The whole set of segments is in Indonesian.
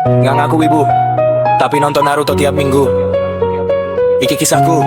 Nggak ngaku wibu, tapi nonton Naruto tiap minggu. Iki kisahku,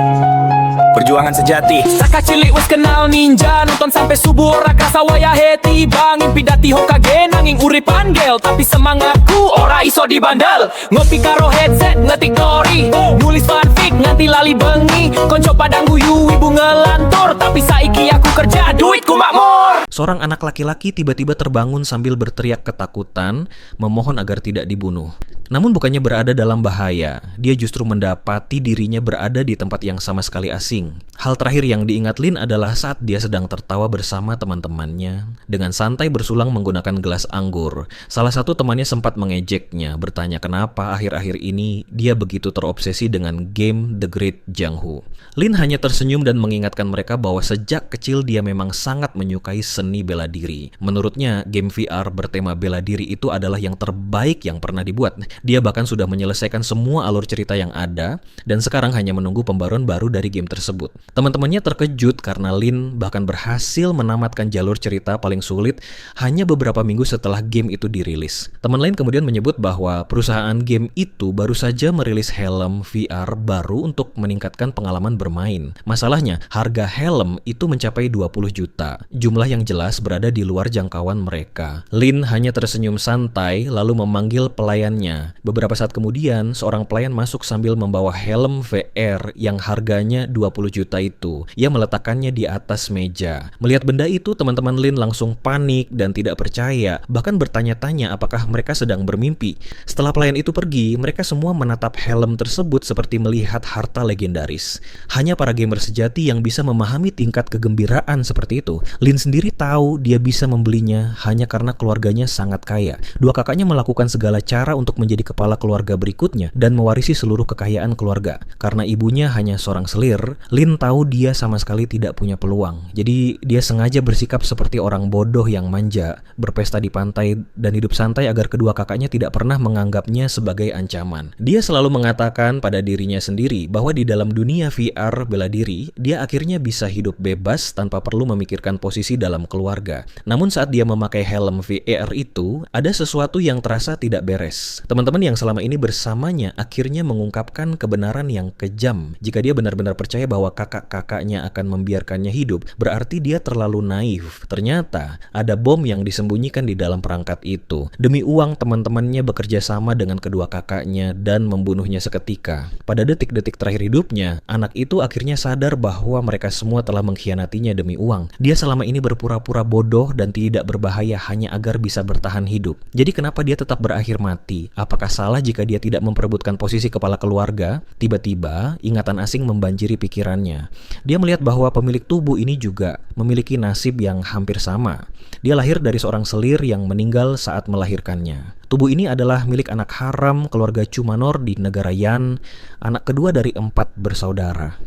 perjuangan sejati. Saka cilik wis kenal ninja, nonton sampai subuh ora krasa wayahe tiba. Ngimpi dadi Hokage nanging uripan gel, tapi semangatku ora iso dibandel. Ngopi karo headset ngetik story, nulis fanfic nganti lali bengi. Konco padang guyu ibu ngelantur, tapi saiki aku kerja duitku makmur. Seorang anak laki-laki tiba-tiba terbangun sambil berteriak ketakutan, memohon agar tidak dibunuh. Namun bukannya berada dalam bahaya, dia justru mendapati dirinya berada di tempat yang sama sekali asing. Hal terakhir yang diingat Lin adalah saat dia sedang tertawa bersama teman-temannya dengan santai bersulang menggunakan gelas anggur. Salah satu temannya sempat mengejeknya, bertanya kenapa akhir-akhir ini dia begitu terobsesi dengan game The Great Jianghu. Lin hanya tersenyum dan mengingatkan mereka bahwa sejak kecil dia memang sangat menyukai seni bela diri. Menurutnya, game VR bertema bela diri itu adalah yang terbaik yang pernah dibuat. Dia bahkan sudah menyelesaikan semua alur cerita yang ada dan sekarang hanya menunggu pembaruan baru dari game tersebut. Teman-temannya terkejut karena Lin bahkan berhasil menamatkan jalur cerita paling sulit hanya beberapa minggu setelah game itu dirilis. Teman lain kemudian menyebut bahwa perusahaan game itu baru saja merilis helm VR baru untuk meningkatkan pengalaman bermain. Masalahnya, harga helm itu mencapai 20 juta. Jumlah yang jelas berada di luar jangkauan mereka. Lin hanya tersenyum santai lalu memanggil pelayannya. Beberapa saat kemudian, seorang pelayan masuk sambil membawa helm VR yang harganya 20 juta itu. Ia meletakkannya di atas meja. Melihat benda itu, teman-teman Lin langsung panik dan tidak percaya, bahkan bertanya-tanya apakah mereka sedang bermimpi. Setelah pelayan itu pergi, mereka semua menatap helm tersebut seperti melihat harta legendaris. Hanya para gamer sejati yang bisa memahami tingkat kegembiraan seperti itu. Lin sendiri tahu dia bisa membelinya hanya karena keluarganya sangat kaya. Dua kakaknya melakukan segala cara untuk menjadi kepala keluarga berikutnya dan mewarisi seluruh kekayaan keluarga. Karena ibunya hanya seorang selir, Lin tahu dia sama sekali tidak punya peluang. Jadi dia sengaja bersikap seperti orang bodoh yang manja, berpesta di pantai dan hidup santai agar kedua kakaknya tidak pernah menganggapnya sebagai ancaman. Dia selalu mengatakan pada dirinya sendiri bahwa di dalam dunia VR bela diri, dia akhirnya bisa hidup bebas tanpa perlu memikirkan posisi dalam keluarga. Namun saat dia memakai helm VR itu, ada sesuatu yang terasa tidak beres. Teman-teman yang selama ini bersamanya akhirnya mengungkapkan kebenaran yang kejam. Jika dia benar-benar percaya bahwa kakak-kakaknya akan membiarkannya hidup, berarti dia terlalu naif. Ternyata ada bom yang disembunyikan di dalam perangkat itu. Demi uang, teman-temannya bekerja sama dengan kedua kakaknya dan membunuhnya seketika. Pada detik-detik terakhir hidupnya, anak itu akhirnya sadar bahwa mereka semua telah mengkhianatinya demi uang. Dia selama ini berpura-pura bodoh dan tidak berbahaya hanya agar bisa bertahan hidup. Jadi kenapa dia tetap berakhir mati? Apakah salah jika dia tidak memperebutkan posisi kepala keluarga? Tiba-tiba, ingatan asing membanjiri pikirannya. Dia melihat bahwa pemilik tubuh ini juga memiliki nasib yang hampir sama. Dia lahir dari seorang selir yang meninggal saat melahirkannya. Tubuh ini adalah milik anak haram keluarga Chu Manor di negara Yan, anak kedua dari 4 bersaudara.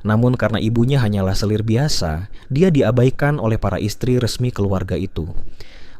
Namun karena ibunya hanyalah selir biasa, dia diabaikan oleh para istri resmi keluarga itu.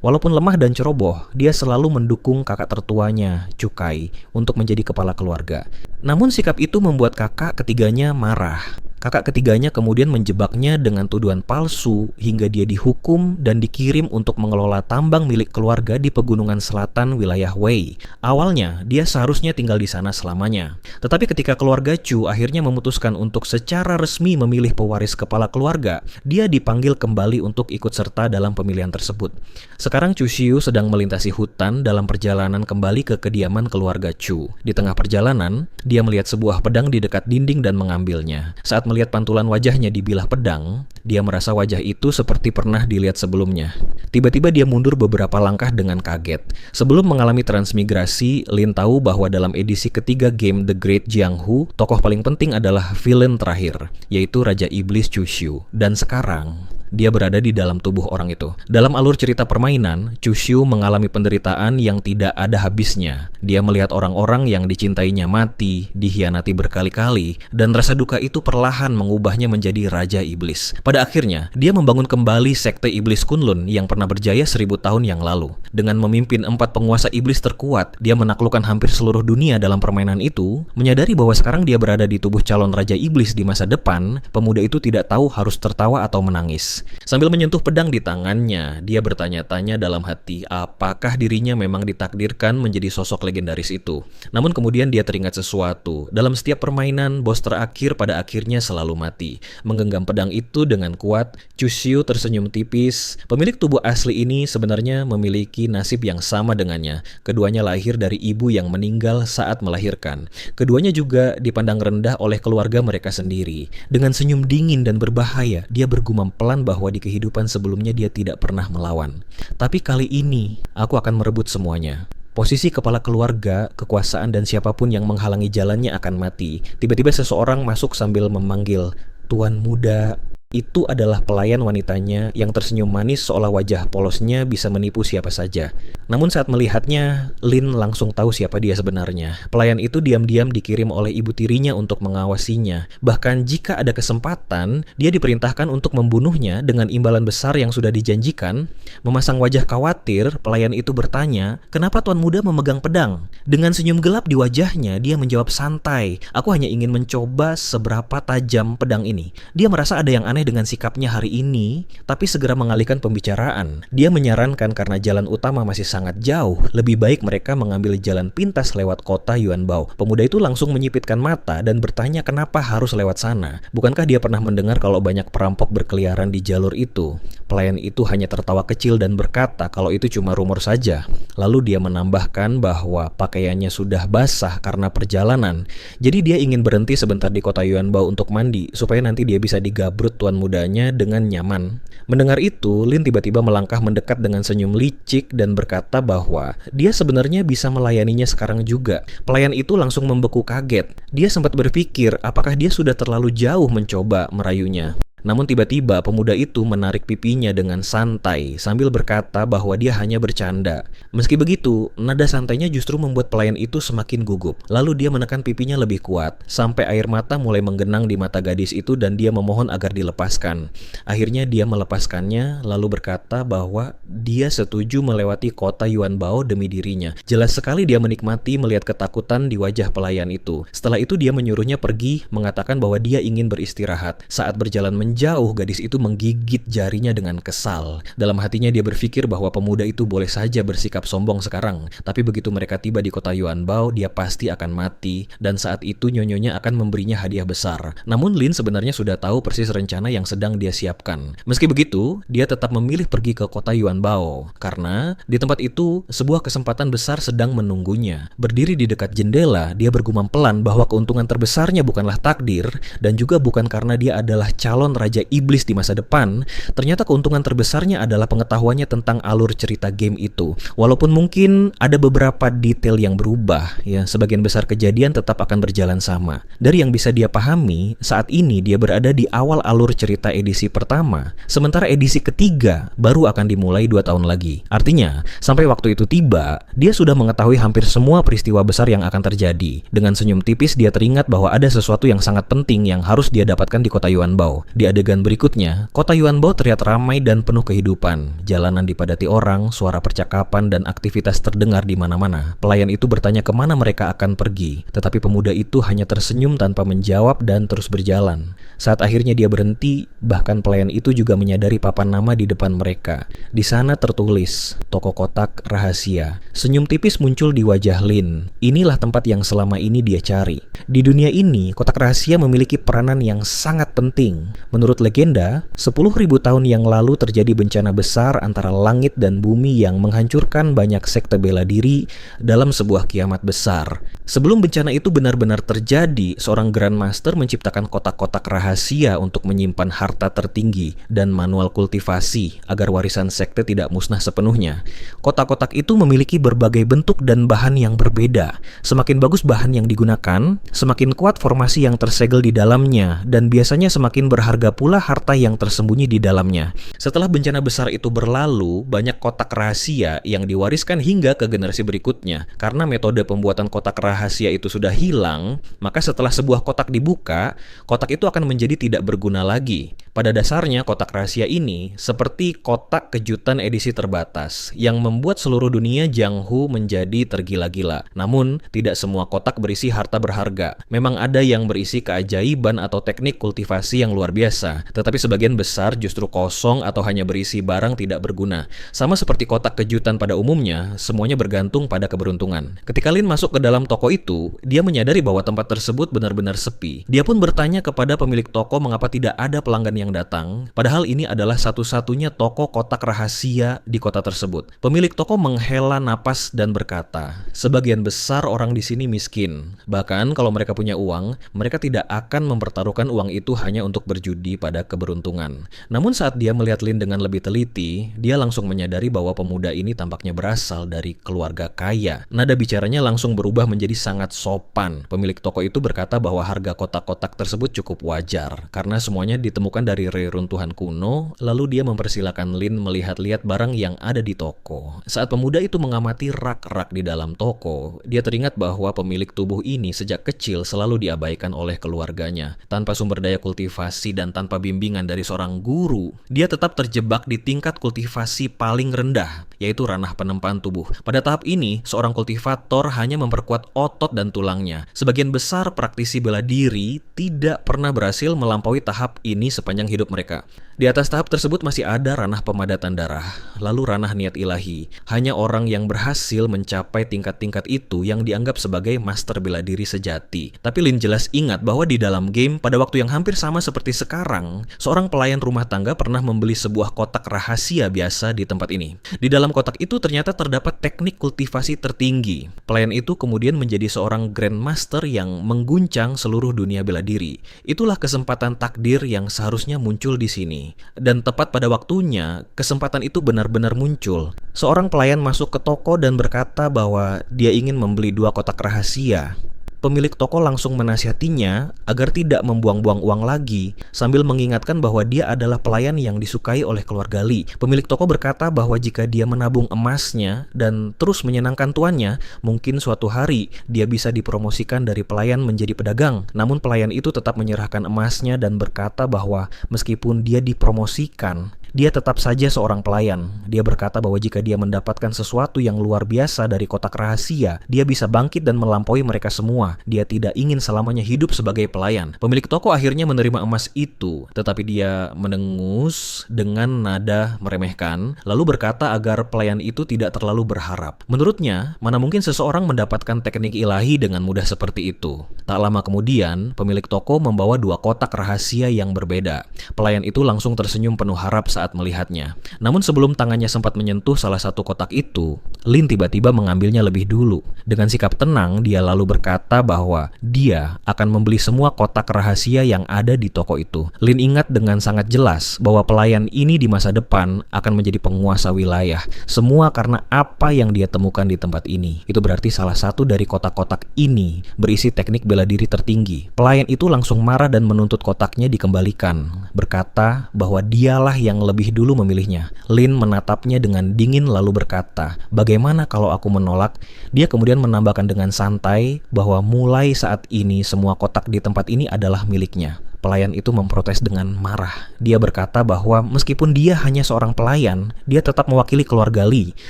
Walaupun lemah dan ceroboh, dia selalu mendukung kakak tertuanya, Cukai, untuk menjadi kepala keluarga. Namun sikap itu membuat kakak ketiganya marah. Kakak ketiganya kemudian menjebaknya dengan tuduhan palsu hingga dia dihukum dan dikirim untuk mengelola tambang milik keluarga di pegunungan selatan wilayah Wei. Awalnya, dia seharusnya tinggal di sana selamanya. Tetapi ketika keluarga Chu akhirnya memutuskan untuk secara resmi memilih pewaris kepala keluarga, dia dipanggil kembali untuk ikut serta dalam pemilihan tersebut. Sekarang Chu Xiu sedang melintasi hutan dalam perjalanan kembali ke kediaman keluarga Chu. Di tengah perjalanan, dia melihat sebuah pedang di dekat dinding dan mengambilnya. Saat melihat pantulan wajahnya di bilah pedang, dia merasa wajah itu seperti pernah dilihat sebelumnya. Tiba-tiba dia mundur beberapa langkah dengan kaget. Sebelum mengalami transmigrasi, Lin tahu bahwa dalam edisi ketiga game The Great Jianghu, tokoh paling penting adalah villain terakhir, yaitu Raja Iblis Chu Xiu. Dan sekarang, dia berada di dalam tubuh orang itu. Dalam alur cerita permainan, Chu Xiu mengalami penderitaan yang tidak ada habisnya. Dia melihat orang-orang yang dicintainya mati, dikhianati berkali-kali, dan rasa duka itu perlahan mengubahnya menjadi Raja Iblis. Pada akhirnya, dia membangun kembali sekte Iblis Kunlun yang pernah berjaya 1000 tahun yang lalu. Dengan memimpin 4 penguasa iblis terkuat, dia menaklukkan hampir seluruh dunia dalam permainan itu. Menyadari bahwa sekarang dia berada di tubuh calon Raja Iblis di masa depan, pemuda itu tidak tahu harus tertawa atau menangis. Sambil menyentuh pedang di tangannya, dia bertanya-tanya dalam hati apakah dirinya memang ditakdirkan menjadi sosok legendaris itu. Namun kemudian dia teringat sesuatu. Dalam setiap permainan, bos terakhir pada akhirnya selalu mati. Menggenggam pedang itu dengan kuat, Chushu tersenyum tipis. Pemilik tubuh asli ini sebenarnya memiliki nasib yang sama dengannya. Keduanya lahir dari ibu yang meninggal saat melahirkan. Keduanya juga dipandang rendah oleh keluarga mereka sendiri. Dengan senyum dingin dan berbahaya, dia bergumam pelan bahwa di kehidupan sebelumnya dia tidak pernah melawan. Tapi kali ini, aku akan merebut semuanya. Posisi kepala keluarga, kekuasaan, dan siapapun yang menghalangi jalannya akan mati. Tiba-tiba seseorang masuk sambil memanggil, "Tuan muda." Itu adalah pelayan wanitanya yang tersenyum manis seolah wajah polosnya bisa menipu siapa saja. Namun saat melihatnya, Lin langsung tahu siapa dia sebenarnya. Pelayan itu diam-diam dikirim oleh ibu tirinya untuk mengawasinya. Bahkan jika ada kesempatan, dia diperintahkan untuk membunuhnya dengan imbalan besar yang sudah dijanjikan. Memasang wajah khawatir, pelayan itu bertanya, "Kenapa tuan muda memegang pedang?" Dengan senyum gelap di wajahnya, dia menjawab santai, "Aku hanya ingin mencoba seberapa tajam pedang ini." Dia merasa ada yang aneh dengan sikapnya hari ini, tapi segera mengalihkan pembicaraan. Dia menyarankan karena jalan utama masih sangat jauh, lebih baik mereka mengambil jalan pintas lewat kota Yuanbao. Pemuda itu langsung menyipitkan mata dan bertanya kenapa harus lewat sana. Bukankah dia pernah mendengar kalau banyak perampok berkeliaran di jalur itu? Pelayan itu hanya tertawa kecil dan berkata kalau itu cuma rumor saja. Lalu dia menambahkan bahwa pakaiannya sudah basah karena perjalanan. Jadi dia ingin berhenti sebentar di kota Yuanbao untuk mandi, supaya nanti dia bisa digabrut tuan mudanya dengan nyaman. Mendengar itu, Lin tiba-tiba melangkah mendekat dengan senyum licik dan berkata bahwa dia sebenarnya bisa melayaninya sekarang juga. Pelayan itu langsung membeku kaget. Dia sempat berpikir apakah dia sudah terlalu jauh mencoba merayunya. Namun tiba-tiba pemuda itu menarik pipinya dengan santai sambil berkata bahwa dia hanya bercanda. Meski begitu, nada santainya justru membuat pelayan itu semakin gugup. Lalu dia menekan pipinya lebih kuat sampai air mata mulai menggenang di mata gadis itu dan dia memohon agar dilepaskan. Akhirnya dia melepaskannya lalu berkata bahwa dia setuju melewati kota Yuanbao demi dirinya. Jelas sekali dia menikmati melihat ketakutan di wajah pelayan itu. Setelah itu dia menyuruhnya pergi, mengatakan bahwa dia ingin beristirahat. Saat berjalan jauh, gadis itu menggigit jarinya dengan kesal. Dalam hatinya dia berpikir bahwa pemuda itu boleh saja bersikap sombong sekarang, tapi begitu mereka tiba di kota Yuanbao, dia pasti akan mati, dan saat itu nyonyonya akan memberinya hadiah besar. Namun Lin sebenarnya sudah tahu persis rencana yang sedang dia siapkan. Meski begitu, dia tetap memilih pergi ke kota Yuanbao, karena di tempat itu sebuah kesempatan besar sedang menunggunya. Berdiri di dekat jendela, dia bergumam pelan bahwa keuntungan terbesarnya bukanlah takdir, dan juga bukan karena dia adalah calon raja iblis di masa depan. Ternyata keuntungan terbesarnya adalah pengetahuannya tentang alur cerita game itu. Walaupun mungkin ada beberapa detail yang berubah, ya, sebagian besar kejadian tetap akan berjalan sama. Dari yang bisa dia pahami, saat ini dia berada di awal alur cerita edisi pertama, sementara edisi ketiga baru akan dimulai 2 tahun lagi. Artinya, sampai waktu itu tiba, dia sudah mengetahui hampir semua peristiwa besar yang akan terjadi. Dengan senyum tipis, dia teringat bahwa ada sesuatu yang sangat penting yang harus dia dapatkan di kota Yuanbao. Di adegan berikutnya, kota Yuanbao terlihat ramai dan penuh kehidupan. Jalanan dipadati orang, suara percakapan dan aktivitas terdengar di mana-mana. Pelayan itu bertanya kemana mereka akan pergi, tetapi pemuda itu hanya tersenyum tanpa menjawab dan terus berjalan. Saat akhirnya dia berhenti, bahkan pelayan itu juga menyadari papan nama di depan mereka. Di sana tertulis, "Toko kotak rahasia." Senyum tipis muncul di wajah Lin. Inilah tempat yang selama ini dia cari. Di dunia ini, kotak rahasia memiliki peranan yang sangat penting. Menurut legenda, 10.000 tahun yang lalu terjadi bencana besar antara langit dan bumi yang menghancurkan banyak sekte bela diri dalam sebuah kiamat besar. Sebelum bencana itu benar-benar terjadi, seorang Grandmaster menciptakan kotak-kotak rahasia untuk menyimpan harta tertinggi dan manual kultivasi agar warisan sekte tidak musnah sepenuhnya. Kotak-kotak itu memiliki berbagai bentuk dan bahan yang berbeda. Semakin bagus bahan yang digunakan, semakin kuat formasi yang tersegel di dalamnya, dan biasanya semakin berharga pula harta yang tersembunyi di dalamnya. Setelah bencana besar itu berlalu, banyak kotak rahasia yang diwariskan hingga ke generasi berikutnya. Karena metode pembuatan kotak rahasia itu sudah hilang, maka setelah sebuah kotak dibuka, kotak itu akan menjadi tidak berguna lagi. Pada dasarnya, kotak rahasia ini seperti kotak kejutan edisi terbatas yang membuat seluruh dunia Jianghu menjadi tergila-gila. Namun, tidak semua kotak berisi harta berharga. Memang ada yang berisi keajaiban atau teknik kultivasi yang luar biasa. biasa, tetapi sebagian besar justru kosong atau hanya berisi barang tidak berguna. Sama seperti kotak kejutan pada umumnya, semuanya bergantung pada keberuntungan. Ketika Lin masuk ke dalam toko itu, dia menyadari bahwa tempat tersebut benar-benar sepi. Dia pun bertanya kepada pemilik toko mengapa tidak ada pelanggan yang datang, padahal ini adalah satu-satunya toko kotak rahasia di kota tersebut. Pemilik toko menghela napas dan berkata, "Sebagian besar orang di sini miskin. Bahkan kalau mereka punya uang, mereka tidak akan mempertaruhkan uang itu hanya untuk berjudi pada keberuntungan." Namun saat dia melihat Lin dengan lebih teliti, dia langsung menyadari bahwa pemuda ini tampaknya berasal dari keluarga kaya. Nada bicaranya langsung berubah menjadi sangat sopan. Pemilik toko itu berkata bahwa harga kotak-kotak tersebut cukup wajar, karena semuanya ditemukan dari reruntuhan kuno. Lalu dia mempersilakan Lin melihat-lihat barang yang ada di toko. Saat pemuda itu mengamati rak-rak di dalam toko, dia teringat bahwa pemilik tubuh ini sejak kecil selalu diabaikan oleh keluarganya. Tanpa sumber daya kultivasi dan tanpa bimbingan dari seorang guru, dia tetap terjebak di tingkat kultivasi paling rendah, yaitu ranah penempaan tubuh. Pada tahap ini, seorang kultivator hanya memperkuat otot dan tulangnya. Sebagian besar praktisi bela diri tidak pernah berhasil melampaui tahap ini sepanjang hidup mereka. Di atas tahap tersebut masih ada ranah pemadatan darah, lalu ranah niat ilahi. Hanya orang yang berhasil mencapai tingkat-tingkat itu yang dianggap sebagai master bela diri sejati. Tapi Lin jelas ingat bahwa di dalam game, pada waktu yang hampir sama seperti sekarang, seorang pelayan rumah tangga pernah membeli sebuah kotak rahasia biasa di tempat ini. Di dalam kotak itu ternyata terdapat teknik kultivasi tertinggi. Pelayan itu kemudian menjadi seorang grandmaster yang mengguncang seluruh dunia bela diri. Itulah kesempatan takdir yang seharusnya muncul di sini. Dan tepat pada waktunya, kesempatan itu benar-benar muncul. Seorang pelayan masuk ke toko dan berkata bahwa dia ingin membeli 2 kotak rahasia. Pemilik toko langsung menasihatinya agar tidak membuang-buang uang lagi, sambil mengingatkan bahwa dia adalah pelayan yang disukai oleh keluarga Lee. Pemilik toko berkata bahwa jika dia menabung emasnya dan terus menyenangkan tuannya, mungkin suatu hari dia bisa dipromosikan dari pelayan menjadi pedagang. Namun pelayan itu tetap menyerahkan emasnya dan berkata bahwa meskipun dia dipromosikan, dia tetap saja seorang pelayan. Dia berkata bahwa jika dia mendapatkan sesuatu yang luar biasa dari kotak rahasia, dia bisa bangkit dan melampaui mereka semua. Dia tidak ingin selamanya hidup sebagai pelayan. Pemilik toko akhirnya menerima emas itu, tetapi dia mendengus dengan nada meremehkan, lalu berkata agar pelayan itu tidak terlalu berharap. Menurutnya, mana mungkin seseorang mendapatkan teknik ilahi dengan mudah seperti itu. Tak lama kemudian, pemilik toko membawa 2 kotak rahasia yang berbeda. Pelayan itu langsung tersenyum penuh harap saat melihatnya. Namun sebelum tangannya sempat menyentuh salah satu kotak itu, Lin tiba-tiba mengambilnya lebih dulu. Dengan sikap tenang, dia lalu berkata bahwa dia akan membeli semua kotak rahasia yang ada di toko itu. Lin ingat dengan sangat jelas bahwa pelayan ini di masa depan akan menjadi penguasa wilayah. Semua karena apa yang dia temukan di tempat ini. Itu berarti salah satu dari kotak-kotak ini berisi teknik bela diri tertinggi. Pelayan itu langsung marah dan menuntut kotaknya dikembalikan, berkata bahwa dialah yang lebih dulu memilihnya. Lin menatapnya dengan dingin lalu berkata, "Bagaimana kalau aku menolak?" Dia kemudian menambahkan dengan santai bahwa mulai saat ini semua kotak di tempat ini adalah miliknya. Pelayan itu memprotes dengan marah. Dia berkata bahwa meskipun dia hanya seorang pelayan, dia tetap mewakili keluarga Lee,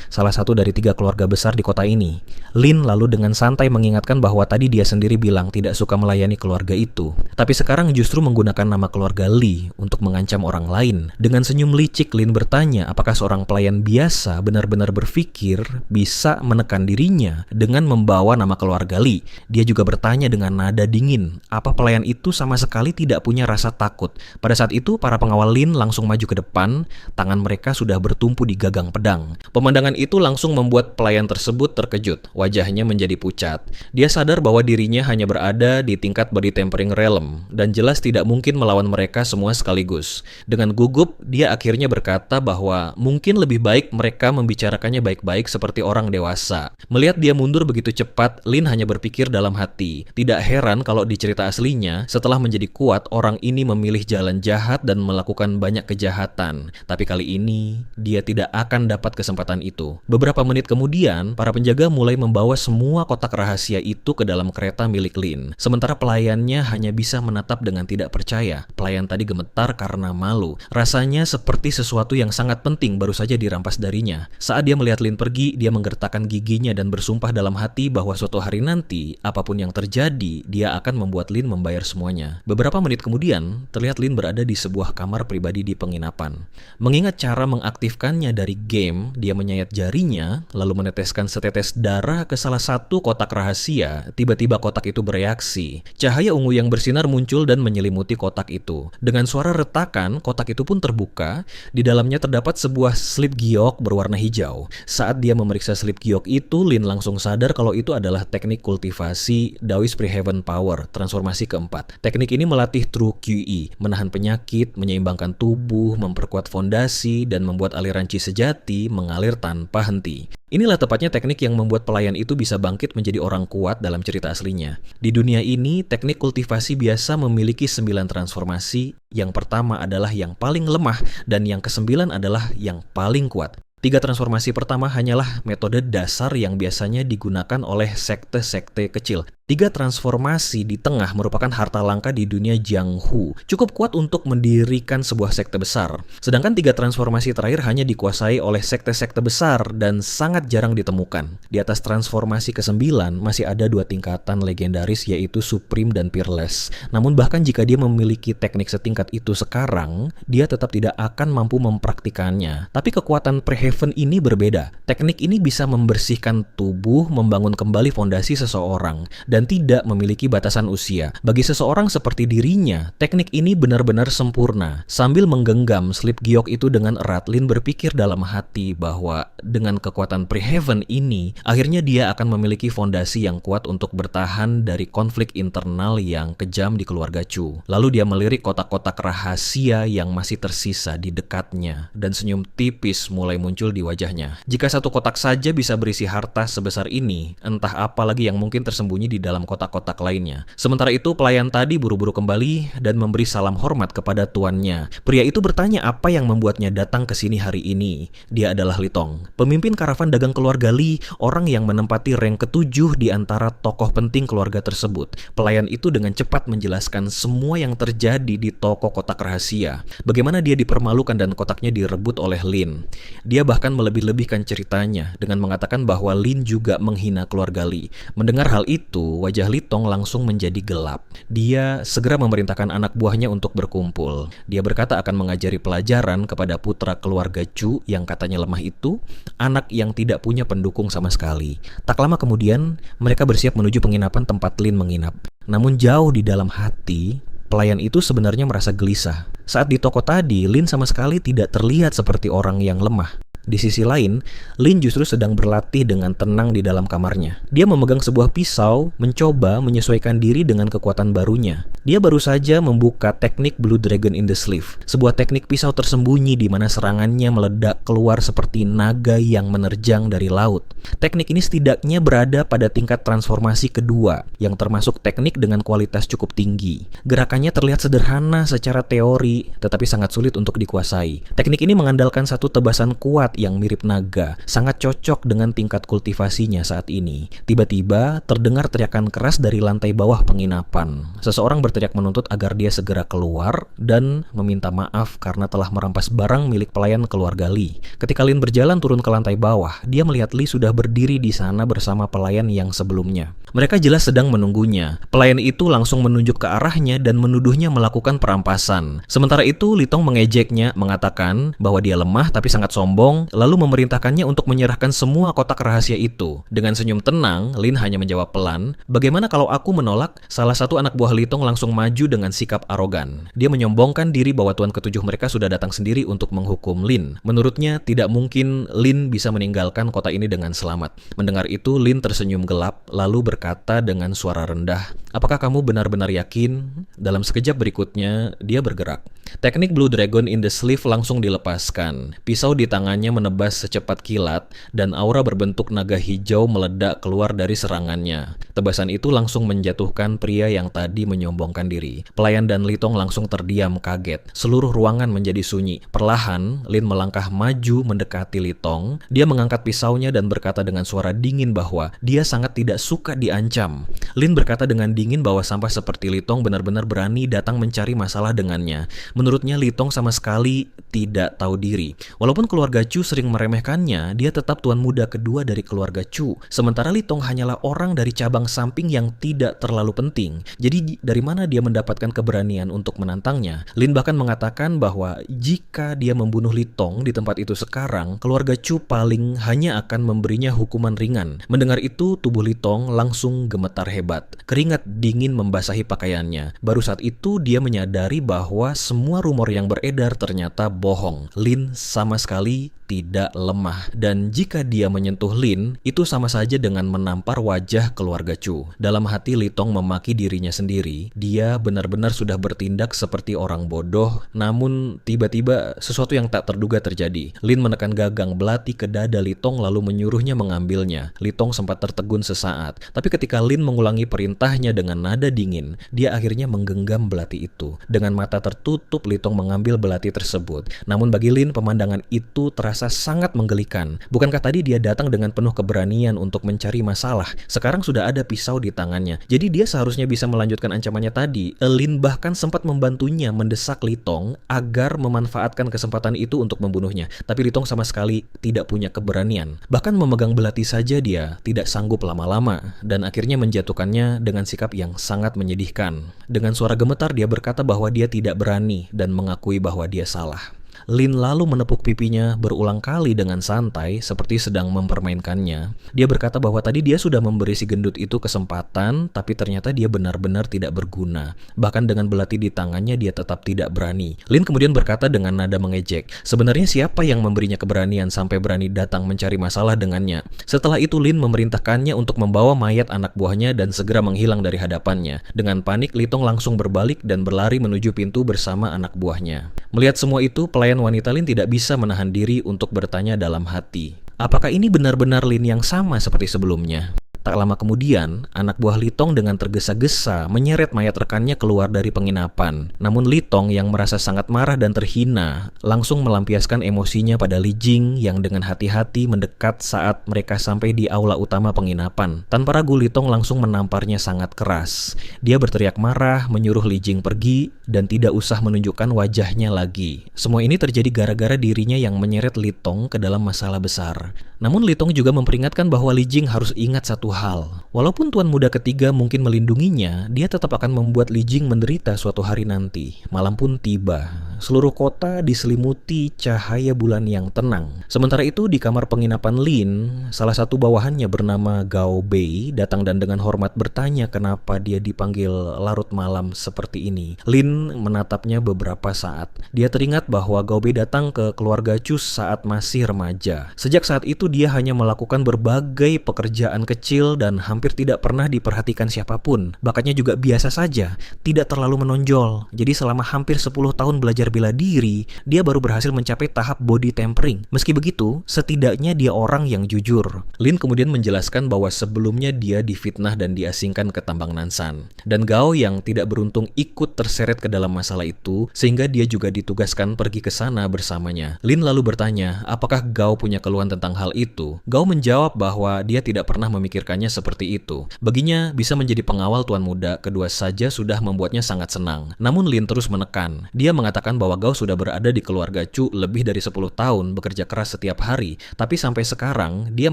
salah satu dari 3 keluarga besar di kota ini. Lin lalu dengan santai mengingatkan bahwa tadi dia sendiri bilang tidak suka melayani keluarga itu, tapi sekarang justru menggunakan nama keluarga Lee untuk mengancam orang lain. Dengan senyum licik, Lin bertanya apakah seorang pelayan biasa benar-benar berpikir bisa menekan dirinya dengan membawa nama keluarga Lee. Dia juga bertanya dengan nada dingin, apa pelayan itu sama sekali tidak punya rasa takut. Pada saat itu, para pengawal Lin langsung maju ke depan, tangan mereka sudah bertumpu di gagang pedang. Pemandangan itu langsung membuat pelayan tersebut terkejut, wajahnya menjadi pucat. Dia sadar bahwa dirinya hanya berada di tingkat body tempering realm, dan jelas tidak mungkin melawan mereka semua sekaligus. Dengan gugup, dia akhirnya berkata bahwa mungkin lebih baik mereka membicarakannya baik-baik seperti orang dewasa. Melihat dia mundur begitu cepat, Lin hanya berpikir dalam hati. Tidak heran kalau di cerita aslinya, setelah menjadi kuat, orang ini memilih jalan jahat dan melakukan banyak kejahatan. Tapi kali ini, dia tidak akan dapat kesempatan itu. Beberapa menit kemudian, para penjaga mulai membawa semua kotak rahasia itu ke dalam kereta milik Lin. Sementara pelayannya hanya bisa menatap dengan tidak percaya. Pelayan tadi gemetar karena malu. Rasanya seperti sesuatu yang sangat penting baru saja dirampas darinya. Saat dia melihat Lin pergi, dia menggertakkan giginya dan bersumpah dalam hati bahwa suatu hari nanti, apapun yang terjadi, dia akan membuat Lin membayar semuanya. Beberapa menit menit kemudian, terlihat Lin berada di sebuah kamar pribadi di penginapan. Mengingat cara mengaktifkannya dari game, dia menyayat jarinya, lalu meneteskan setetes darah ke salah satu kotak rahasia. Tiba-tiba kotak itu bereaksi. Cahaya ungu yang bersinar muncul dan menyelimuti kotak itu. Dengan suara retakan, kotak itu pun terbuka. Di dalamnya terdapat sebuah slip giok berwarna hijau. Saat dia memeriksa slip giok itu, Lin langsung sadar kalau itu adalah teknik kultivasi Daoist Pre-Heaven Power, transformasi keempat. Teknik ini melatih True QE, menahan penyakit, menyeimbangkan tubuh, memperkuat fondasi, dan membuat aliran chi sejati mengalir tanpa henti. Inilah tepatnya teknik yang membuat pelayan itu bisa bangkit menjadi orang kuat dalam cerita aslinya. Di dunia ini, teknik kultivasi biasa memiliki 9 transformasi. Yang pertama adalah yang paling lemah, dan yang ke-9 adalah yang paling kuat. 3 transformasi pertama hanyalah metode dasar yang biasanya digunakan oleh sekte-sekte kecil. 3 transformasi di tengah merupakan harta langka di dunia Jianghu, cukup kuat untuk mendirikan sebuah sekte besar. Sedangkan 3 transformasi terakhir hanya dikuasai oleh sekte-sekte besar dan sangat jarang ditemukan. Di atas transformasi ke-9 masih ada 2 tingkatan legendaris, yaitu Supreme dan Peerless. Namun bahkan jika dia memiliki teknik setingkat itu sekarang, dia tetap tidak akan mampu mempraktikannya. Tapi kekuatan Pre-Heaven ini berbeda. Teknik ini bisa membersihkan tubuh, membangun kembali fondasi seseorang, dan tidak memiliki batasan usia. Bagi seseorang seperti dirinya, teknik ini benar-benar sempurna. Sambil menggenggam slip giok itu dengan erat, Lin berpikir dalam hati bahwa dengan kekuatan Pre-Heaven ini, akhirnya dia akan memiliki fondasi yang kuat untuk bertahan dari konflik internal yang kejam di keluarga Chu. Lalu dia melirik kotak-kotak rahasia yang masih tersisa di dekatnya, dan senyum tipis mulai muncul di wajahnya. Jika satu kotak saja bisa berisi harta sebesar ini, entah apa lagi yang mungkin tersembunyi di dalam kotak-kotak lainnya. Sementara itu, pelayan tadi buru-buru kembali dan memberi salam hormat kepada tuannya. Pria itu bertanya apa yang membuatnya datang ke sini hari ini. Dia adalah Li Tong, pemimpin karavan dagang keluarga Li, orang yang menempati rank ke-7 di antara tokoh penting keluarga tersebut. Pelayan itu dengan cepat menjelaskan semua yang terjadi di toko kotak rahasia. Bagaimana dia dipermalukan dan kotaknya direbut oleh Lin. Dia bahkan melebih-lebihkan ceritanya dengan mengatakan bahwa Lin juga menghina keluarga Li. Mendengar hal itu, wajah Li Tong langsung menjadi gelap. Dia segera memerintahkan anak buahnya untuk berkumpul. Dia berkata akan mengajari pelajaran kepada putra keluarga Chu yang katanya lemah itu, anak yang tidak punya pendukung sama sekali. Tak lama kemudian, mereka bersiap menuju penginapan tempat Lin menginap. Namun jauh di dalam hati, pelayan itu sebenarnya merasa gelisah. Saat di toko tadi, Lin sama sekali tidak terlihat seperti orang yang lemah. Di sisi lain, Lin justru sedang berlatih dengan tenang di dalam kamarnya. Dia memegang sebuah pisau, mencoba menyesuaikan diri dengan kekuatan barunya. Dia baru saja membuka teknik Blue Dragon in the Sleeve, sebuah teknik pisau tersembunyi di mana serangannya meledak keluar seperti naga yang menerjang dari laut. Teknik ini setidaknya berada pada tingkat transformasi kedua, yang termasuk teknik dengan kualitas cukup tinggi. Gerakannya terlihat sederhana secara teori, tetapi sangat sulit untuk dikuasai. Teknik ini mengandalkan satu tebasan kuat yang mirip naga, sangat cocok dengan tingkat kultivasinya saat ini. Tiba-tiba terdengar teriakan keras dari lantai bawah penginapan. Seseorang berteriak menuntut agar dia segera keluar dan meminta maaf karena telah merampas barang milik pelayan keluarga Li. Ketika Lin berjalan turun ke lantai bawah, dia melihat Li sudah berdiri di sana bersama pelayan yang sebelumnya. Mereka jelas sedang menunggunya. Pelayan itu langsung menunjuk ke arahnya dan menuduhnya melakukan perampasan. Sementara itu, Li Tong mengejeknya, mengatakan bahwa dia lemah tapi sangat sombong, lalu memerintahkannya untuk menyerahkan semua kotak rahasia itu. Dengan senyum tenang, Lin hanya menjawab pelan, "Bagaimana kalau aku menolak?" Salah satu anak buah Li Tong langsung maju dengan sikap arogan. Dia menyombongkan diri bahwa tuan ketujuh mereka sudah datang sendiri untuk menghukum Lin. Menurutnya, tidak mungkin Lin bisa meninggalkan kota ini dengan selamat. Mendengar itu, Lin tersenyum gelap, lalu berkata dengan suara rendah, "Apakah kamu benar-benar yakin?" Dalam sekejap berikutnya, dia bergerak. Teknik Blue Dragon in the Sleeve langsung dilepaskan. Pisau di tangannya menebas secepat kilat, dan aura berbentuk naga hijau meledak keluar dari serangannya. Tebasan itu langsung menjatuhkan pria yang tadi menyombongkan diri. Pelayan dan Li Tong langsung terdiam kaget. Seluruh ruangan menjadi sunyi. Perlahan, Lin melangkah maju mendekati Li Tong. Dia mengangkat pisaunya dan berkata dengan suara dingin bahwa dia sangat tidak suka diancam. Lin berkata dengan dingin bahwa sampah seperti Li Tong benar-benar berani datang mencari masalah dengannya. Menurutnya Li Tong sama sekali tidak tahu diri. Walaupun keluarga Chu Chu sering meremehkannya, dia tetap tuan muda kedua dari keluarga Chu. Sementara Li Tong hanyalah orang dari cabang samping yang tidak terlalu penting. Jadi dari mana dia mendapatkan keberanian untuk menantangnya? Lin bahkan mengatakan bahwa jika dia membunuh Li Tong di tempat itu sekarang, keluarga Chu paling hanya akan memberinya hukuman ringan. Mendengar itu, tubuh Li Tong langsung gemetar hebat. Keringat dingin membasahi pakaiannya. Baru saat itu dia menyadari bahwa semua rumor yang beredar ternyata bohong. Lin sama sekali tidak lemah, dan jika dia menyentuh Lin, itu sama saja dengan menampar wajah keluarga Chu. Dalam hati Li Tong memaki dirinya sendiri. Dia benar-benar sudah bertindak seperti orang bodoh, namun tiba-tiba sesuatu yang tak terduga terjadi. Lin menekan gagang belati ke dada Li Tong lalu menyuruhnya mengambilnya. Li Tong sempat tertegun sesaat, tapi ketika Lin mengulangi perintahnya dengan nada dingin, dia akhirnya menggenggam belati itu. Dengan mata tertutup, Li Tong mengambil belati tersebut. Namun bagi Lin, pemandangan itu terasa sangat menggelikan. Bukankah tadi dia datang dengan penuh keberanian untuk mencari masalah? Sekarang sudah ada pisau di tangannya. Jadi dia seharusnya bisa melanjutkan ancamannya tadi. Lin bahkan sempat membantunya mendesak Li Tong agar memanfaatkan kesempatan itu untuk membunuhnya. Tapi Li Tong sama sekali tidak punya keberanian. Bahkan memegang belati saja dia tidak sanggup lama-lama, dan akhirnya menjatuhkannya dengan sikap yang sangat menyedihkan. Dengan suara gemetar dia berkata bahwa dia tidak berani dan mengakui bahwa dia salah. Lin lalu menepuk pipinya berulang kali dengan santai seperti sedang mempermainkannya. Dia berkata bahwa tadi dia sudah memberi si gendut itu kesempatan, tapi ternyata dia benar-benar tidak berguna. Bahkan dengan belati di tangannya dia tetap tidak berani. Lin kemudian berkata dengan nada mengejek, sebenarnya siapa yang memberinya keberanian sampai berani datang mencari masalah dengannya? Setelah itu Lin memerintahkannya untuk membawa mayat anak buahnya dan segera menghilang dari hadapannya. Dengan panik, Li Tong langsung berbalik dan berlari menuju pintu bersama anak buahnya. Melihat semua itu, pelayan wanita Lin tidak bisa menahan diri untuk bertanya dalam hati, apakah ini benar-benar Lin yang sama seperti sebelumnya? Tak lama kemudian, anak buah Li Tong dengan tergesa-gesa menyeret mayat rekannya keluar dari penginapan. Namun Li Tong yang merasa sangat marah dan terhina, langsung melampiaskan emosinya pada Li Jing yang dengan hati-hati mendekat saat mereka sampai di aula utama penginapan. Tanpa ragu Li Tong langsung menamparnya sangat keras. Dia berteriak marah, menyuruh Li Jing pergi, dan tidak usah menunjukkan wajahnya lagi. Semua ini terjadi gara-gara dirinya yang menyeret Li Tong ke dalam masalah besar. Namun Li Tong juga memperingatkan bahwa Li Jing harus ingat satu hal. Walaupun tuan muda ketiga mungkin melindunginya, dia tetap akan membuat Li Jing menderita suatu hari nanti. Malam pun tiba. Seluruh kota diselimuti cahaya bulan yang tenang. Sementara itu di kamar penginapan Lin, salah satu bawahannya bernama Gao Bei datang dan dengan hormat bertanya kenapa dia dipanggil larut malam seperti ini. Lin menatapnya beberapa saat. Dia teringat bahwa Gao Bei datang ke keluarga Chu saat masih remaja. Sejak saat itu dia hanya melakukan berbagai pekerjaan kecil dan hampir tidak pernah diperhatikan siapapun. Bakatnya juga biasa saja, tidak terlalu menonjol. Jadi selama hampir 10 tahun belajar bela diri, dia baru berhasil mencapai tahap body tempering. Meski begitu, setidaknya dia orang yang jujur. Lin kemudian menjelaskan bahwa sebelumnya dia difitnah dan diasingkan ke tambang Nansan. Dan Gao yang tidak beruntung ikut terseret ke dalam masalah itu, sehingga dia juga ditugaskan pergi ke sana bersamanya. Lin lalu bertanya, apakah Gao punya keluhan tentang hal itu? Gao menjawab bahwa dia tidak pernah memikirkannya seperti itu. Baginya, bisa menjadi pengawal tuan muda kedua saja sudah membuatnya sangat senang. Namun Lin terus menekan. Dia mengatakan bahwa Gao sudah berada di keluarga Chu lebih dari 10 tahun, bekerja keras setiap hari. Tapi sampai sekarang, dia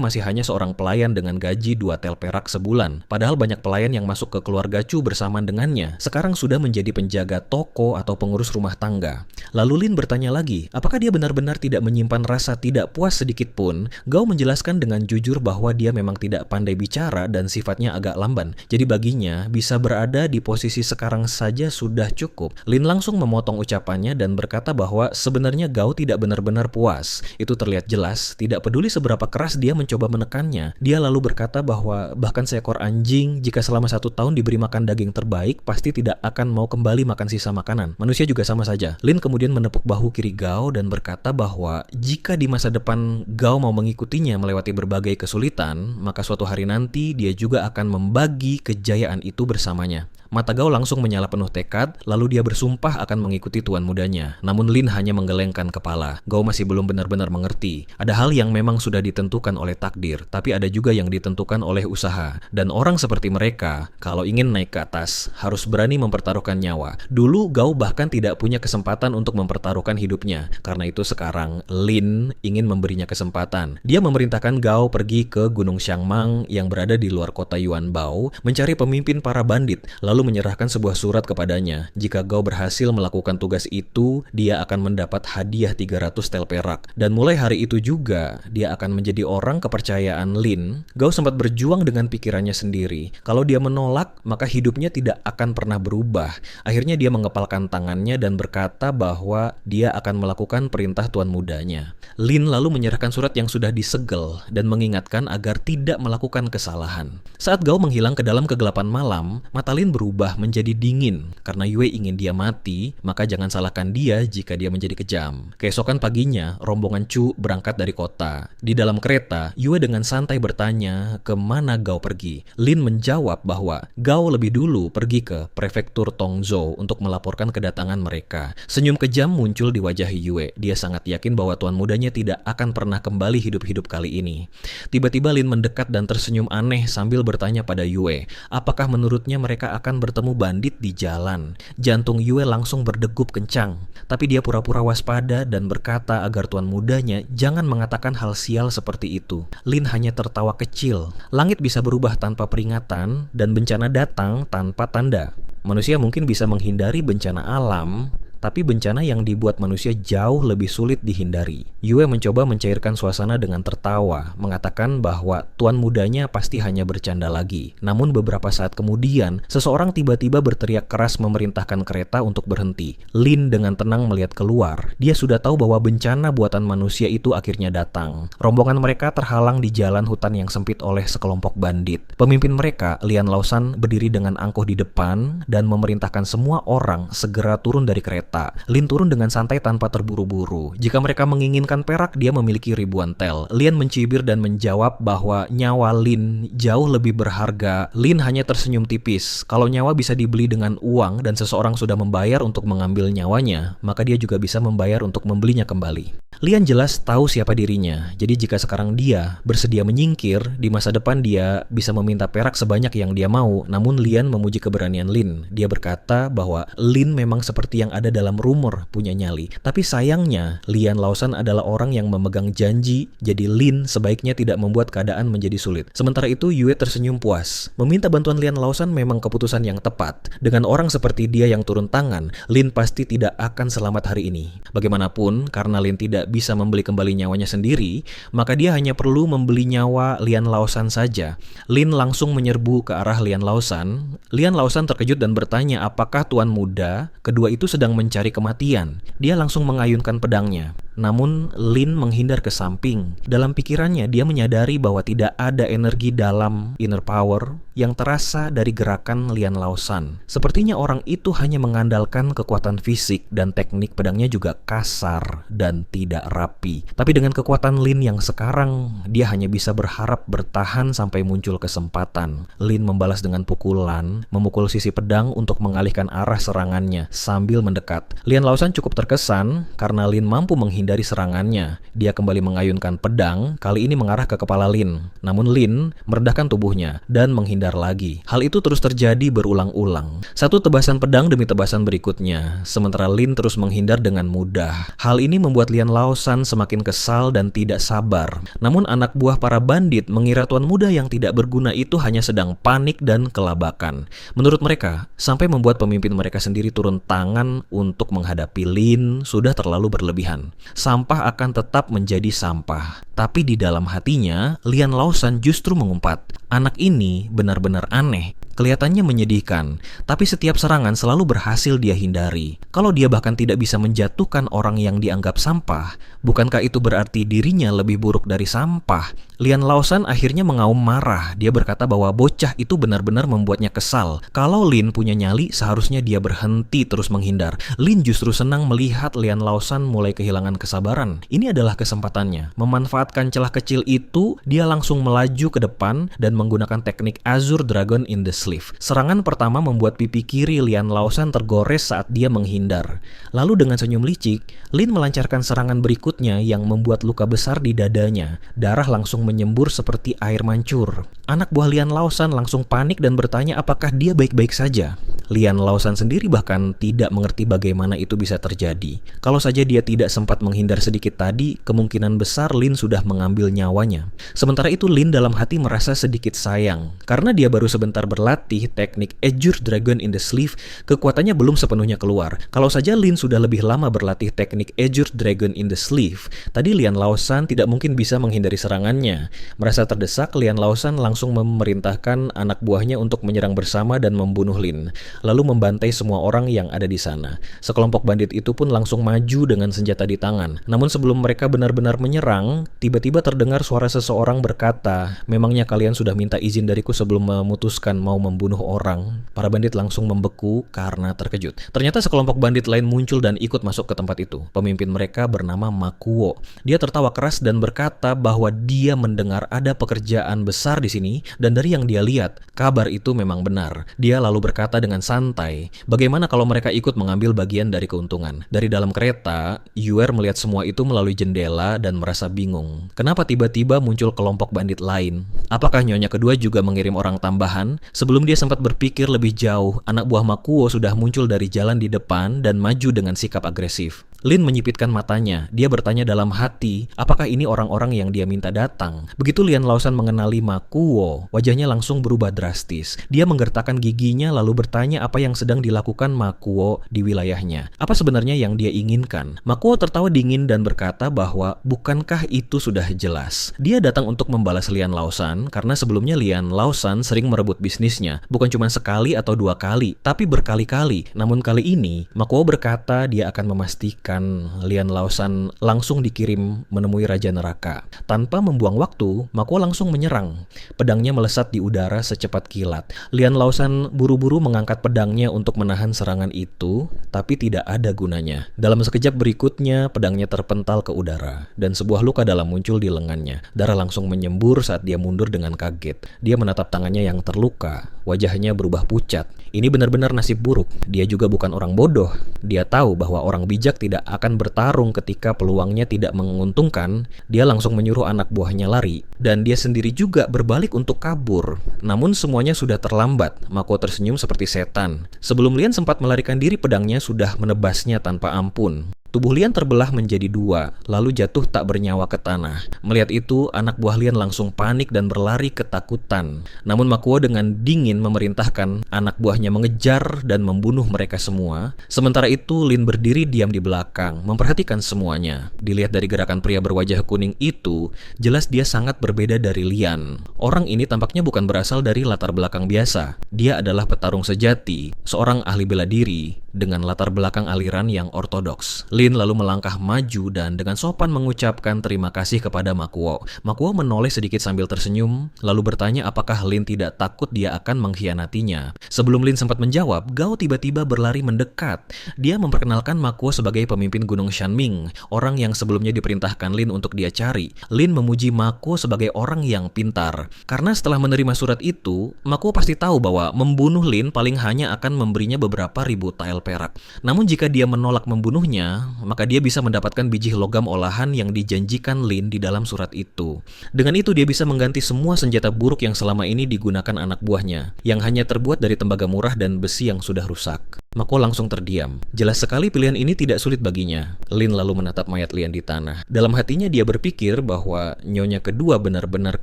masih hanya seorang pelayan dengan gaji 2 tel perak sebulan. Padahal banyak pelayan yang masuk ke keluarga Chu bersamaan dengannya sekarang sudah menjadi penjaga toko atau pengurus rumah tangga. Lalu Lin bertanya lagi, apakah dia benar-benar tidak menyimpan rasa tidak puas sedikit pun? Gao menjelaskan dengan jujur bahwa dia memang tidak pandai bicara dan sifatnya agak lamban. Jadi baginya, bisa berada di posisi sekarang saja sudah cukup. Lin langsung memotong ucapannya dan berkata bahwa sebenarnya Gao tidak benar-benar puas. Itu terlihat jelas, tidak peduli seberapa keras dia mencoba menekannya. Dia lalu berkata bahwa bahkan seekor anjing jika selama 1 tahun diberi makan daging terbaik, pasti tidak akan mau kembali makan sisa makanan. Manusia juga sama saja. Lin kemudian menepuk bahu kiri Gao dan berkata bahwa jika di masa depan Gao mau mengikutinya melewati berbagai kesulitan, maka suatu hari nanti dia juga akan membagi kejayaan itu bersamanya. Mata Gao langsung menyala penuh tekad, lalu dia bersumpah akan mengikuti tuan mudanya. Namun Lin hanya menggelengkan kepala. Gao masih belum benar-benar mengerti. Ada hal yang memang sudah ditentukan oleh takdir, tapi ada juga yang ditentukan oleh usaha. Dan orang seperti mereka, kalau ingin naik ke atas, harus berani mempertaruhkan nyawa. Dulu Gao bahkan tidak punya kesempatan untuk mempertaruhkan hidupnya. Karena itu sekarang Lin ingin memberinya kesempatan. Dia memerintahkan Gao pergi ke Gunung Xiangmang yang berada di luar kota Yuanbao, mencari pemimpin para bandit, lalu menyerahkan sebuah surat kepadanya. Jika Gao berhasil melakukan tugas itu, dia akan mendapat hadiah 300 tel perak. Dan mulai hari itu juga, dia akan menjadi orang kepercayaan Lin. Gao sempat berjuang dengan pikirannya sendiri. Kalau dia menolak, maka hidupnya tidak akan pernah berubah. Akhirnya dia mengepalkan tangannya dan berkata bahwa dia akan melakukan perintah tuan mudanya. Lin lalu menyerahkan surat yang sudah disegel dan mengingatkan agar tidak melakukan kesalahan. Saat Gao menghilang ke dalam kegelapan malam, mata Lin berubah menjadi dingin. Karena Yue ingin dia mati, maka jangan salahkan dia jika dia menjadi kejam. Keesokan paginya, rombongan Chu berangkat dari kota. Di dalam kereta, Yue dengan santai bertanya kemana Gao pergi. Lin menjawab bahwa Gao lebih dulu pergi ke prefektur Tongzhou untuk melaporkan kedatangan mereka. Senyum kejam muncul di wajah Yue. Dia sangat yakin bahwa tuan mudanya tidak akan pernah kembali hidup-hidup kali ini. Tiba-tiba Lin mendekat dan tersenyum aneh sambil bertanya pada Yue, apakah menurutnya mereka akan bertemu bandit di jalan. Jantung Yue langsung berdegup kencang, tapi dia pura-pura waspada dan berkata agar tuan mudanya jangan mengatakan hal sial seperti itu. Lin hanya tertawa kecil. Langit bisa berubah tanpa peringatan dan bencana datang tanpa tanda. Manusia mungkin bisa menghindari bencana alam, tapi bencana yang dibuat manusia jauh lebih sulit dihindari. Yue mencoba mencairkan suasana dengan tertawa, mengatakan bahwa tuan mudanya pasti hanya bercanda lagi. Namun beberapa saat kemudian, seseorang tiba-tiba berteriak keras memerintahkan kereta untuk berhenti. Lin dengan tenang melihat keluar. Dia sudah tahu bahwa bencana buatan manusia itu akhirnya datang. Rombongan mereka terhalang di jalan hutan yang sempit oleh sekelompok bandit. Pemimpin mereka, Lian Laosan, berdiri dengan angkuh di depan dan memerintahkan semua orang segera turun dari kereta. Lin turun dengan santai tanpa terburu-buru. Jika mereka menginginkan perak, dia memiliki ribuan tel. Lian mencibir dan menjawab bahwa nyawa Lin jauh lebih berharga. Lin hanya tersenyum tipis. Kalau nyawa bisa dibeli dengan uang dan seseorang sudah membayar untuk mengambil nyawanya, maka dia juga bisa membayar untuk membelinya kembali. Lian jelas tahu siapa dirinya. Jadi jika sekarang dia bersedia menyingkir, di masa depan dia bisa meminta perak sebanyak yang dia mau. Namun Lian memuji keberanian Lin. Dia berkata bahwa Lin memang seperti yang ada dalam rumor punya nyali. Tapi sayangnya, Lian Laosan adalah orang yang memegang janji, jadi Lin sebaiknya tidak membuat keadaan menjadi sulit. Sementara itu, Yue tersenyum puas. Meminta bantuan Lian Laosan memang keputusan yang tepat. Dengan orang seperti dia yang turun tangan, Lin pasti tidak akan selamat hari ini. Bagaimanapun, karena Lin tidak bisa membeli kembali nyawanya sendiri, maka dia hanya perlu membeli nyawa Lian Laosan saja. Lin langsung menyerbu ke arah Lian Laosan. Lian Laosan terkejut dan bertanya apakah tuan muda kedua itu sedang mencari kematian. Dia langsung mengayunkan pedangnya. Namun Lin menghindar ke samping. Dalam pikirannya dia menyadari bahwa tidak ada energi dalam inner power yang terasa dari gerakan Lian Laosan. Sepertinya orang itu hanya mengandalkan kekuatan fisik dan teknik pedangnya juga kasar dan tidak rapi. Tapi dengan kekuatan Lin yang sekarang, dia hanya bisa berharap bertahan sampai muncul kesempatan. Lin membalas dengan pukulan, memukul sisi pedang untuk mengalihkan arah serangannya sambil mendekat. Lian Laosan cukup terkesan karena Lin mampu menghindari serangannya. Dia kembali mengayunkan pedang, kali ini mengarah ke kepala Lin. Namun Lin merendahkan tubuhnya dan menghindar lagi. Hal itu terus terjadi berulang-ulang. Satu tebasan pedang demi tebasan berikutnya, sementara Lin terus menghindar dengan mudah. Hal ini membuat Lian Laosan semakin kesal dan tidak sabar. Namun anak buah para bandit mengira tuan muda yang tidak berguna itu hanya sedang panik dan kelabakan. Menurut mereka, sampai membuat pemimpin mereka sendiri turun tangan untuk menghadapi Lin sudah terlalu berlebihan. Sampah akan tetap menjadi sampah. Tapi di dalam hatinya, Lian Laosan justru mengumpat. Anak ini benar-benar aneh. Kelihatannya menyedihkan, tapi setiap serangan selalu berhasil dia hindari. Kalau dia bahkan tidak bisa menjatuhkan orang yang dianggap sampah, bukankah itu berarti dirinya lebih buruk dari sampah? Lian Laosan akhirnya mengaum marah. Dia berkata bahwa bocah itu benar-benar membuatnya kesal. Kalau Lin punya nyali, seharusnya dia berhenti terus menghindar. Lin justru senang melihat Lian Laosan mulai kehilangan kesabaran. Ini adalah kesempatannya. Memanfaatkan celah kecil itu, dia langsung melaju ke depan dan menggunakan teknik Azure Dragon in the Sleeve. Serangan pertama membuat pipi kiri Lian Laosan tergores saat dia menghindar. Lalu dengan senyum licik, Lin melancarkan serangan berikutnya yang membuat luka besar di dadanya. Darah langsung menyembur seperti air mancur. Anak buah Lian Laosan langsung panik dan bertanya apakah dia baik-baik saja. Lian Laosan sendiri bahkan tidak mengerti bagaimana itu bisa terjadi. Kalau saja dia tidak sempat menghindar sedikit tadi, kemungkinan besar Lin sudah mengambil nyawanya. Sementara itu Lin dalam hati merasa sedikit sayang. Karena dia baru sebentar berlatih teknik Azure Dragon in the Sleeve, kekuatannya belum sepenuhnya keluar. Kalau saja Lin sudah lebih lama berlatih teknik Azure Dragon in the Sleeve, tadi Lian Laosan tidak mungkin bisa menghindari serangannya. Merasa terdesak, Lian Laosan langsung memerintahkan anak buahnya untuk menyerang bersama dan membunuh Lin, lalu membantai semua orang yang ada di sana. Sekelompok bandit itu pun langsung maju dengan senjata di tangan. Namun sebelum mereka benar-benar menyerang, tiba-tiba terdengar suara seseorang berkata, "Memangnya kalian sudah minta izin dariku sebelum memutuskan mau membunuh orang?" Para bandit langsung membeku karena terkejut. Ternyata sekelompok bandit lain muncul dan ikut masuk ke tempat itu. Pemimpin mereka bernama Makuo. Dia tertawa keras dan berkata bahwa dia mendengar ada pekerjaan besar di sini, dan dari yang dia lihat, kabar itu memang benar. Dia lalu berkata dengan santai, bagaimana kalau mereka ikut mengambil bagian dari keuntungan? Dari dalam kereta, Yuer melihat semua itu melalui jendela dan merasa bingung. Kenapa tiba-tiba muncul kelompok bandit lain? Apakah nyonya kedua juga mengirim orang tambahan? Sebelum dia sempat berpikir lebih jauh, anak buah Makuo sudah muncul dari jalan di depan dan maju dengan sikap agresif. Lin menyipitkan matanya. Dia bertanya dalam hati, apakah ini orang-orang yang dia minta datang? Begitu Lian Laosan mengenali Makuo, wajahnya langsung berubah drastis. Dia menggertakkan giginya lalu bertanya apa yang sedang dilakukan Makuo di wilayahnya. Apa sebenarnya yang dia inginkan? Makuo tertawa dingin dan berkata bahwa bukankah itu sudah jelas? Dia datang untuk membalas Lian Laosan karena sebelumnya Lian Laosan sering merebut bisnisnya. Bukan cuma sekali atau dua kali, tapi berkali-kali. Namun kali ini, Makuo berkata dia akan memastikan Lian Laosan langsung dikirim menemui Raja Neraka. Tanpa membuang waktu, Makuo langsung menyerang. Pedangnya melesat di udara secepat kilat. Lian Laosan buru-buru mengangkat pedangnya untuk menahan serangan itu, tapi tidak ada gunanya. Dalam sekejap berikutnya, pedangnya terpental ke udara, dan sebuah luka dalam muncul di lengannya. Darah langsung menyembur saat dia mundur dengan kaget. Dia menatap tangannya yang terluka. Wajahnya berubah pucat. Ini benar-benar nasib buruk. Dia juga bukan orang bodoh. Dia tahu bahwa orang bijak tidak akan bertarung ketika peluangnya tidak menguntungkan. Dia langsung menyuruh anak buahnya lari, dan dia sendiri juga berbalik untuk kabur. Namun semuanya sudah terlambat. Makuo tersenyum seperti setan. Sebelum Lian sempat melarikan diri, pedangnya sudah menebasnya tanpa ampun. Tubuh Lian terbelah menjadi dua, lalu jatuh tak bernyawa ke tanah. Melihat itu, anak buah Lian langsung panik dan berlari ketakutan. Namun Makuo dengan dingin memerintahkan anak buahnya mengejar dan membunuh mereka semua. Sementara itu, Lin berdiri diam di belakang, memperhatikan semuanya. Dilihat dari gerakan pria berwajah kuning itu, jelas dia sangat berbeda dari Lian. Orang ini tampaknya bukan berasal dari latar belakang biasa. Dia adalah petarung sejati, seorang ahli bela diri, dengan latar belakang aliran yang ortodoks. Lin lalu melangkah maju dan dengan sopan mengucapkan terima kasih kepada Makuo. Makuo menoleh sedikit sambil tersenyum, lalu bertanya apakah Lin tidak takut dia akan mengkhianatinya. Sebelum Lin sempat menjawab, Gao tiba-tiba berlari mendekat. Dia memperkenalkan Makuo sebagai pemimpin Gunung Shanming, orang yang sebelumnya diperintahkan Lin untuk dia cari. Lin memuji Makuo sebagai orang yang pintar. Karena setelah menerima surat itu, Makuo pasti tahu bahwa membunuh Lin paling hanya akan memberinya beberapa ribu tael perak. Namun jika dia menolak membunuhnya, maka dia bisa mendapatkan biji logam olahan yang dijanjikan Lin di dalam surat itu. Dengan itu dia bisa mengganti semua senjata buruk yang selama ini digunakan anak buahnya, yang hanya terbuat dari tembaga murah dan besi yang sudah rusak. Makuo langsung terdiam. Jelas sekali pilihan ini tidak sulit baginya. Lin lalu menatap mayat Lian di tanah. Dalam hatinya dia berpikir bahwa nyonya kedua benar-benar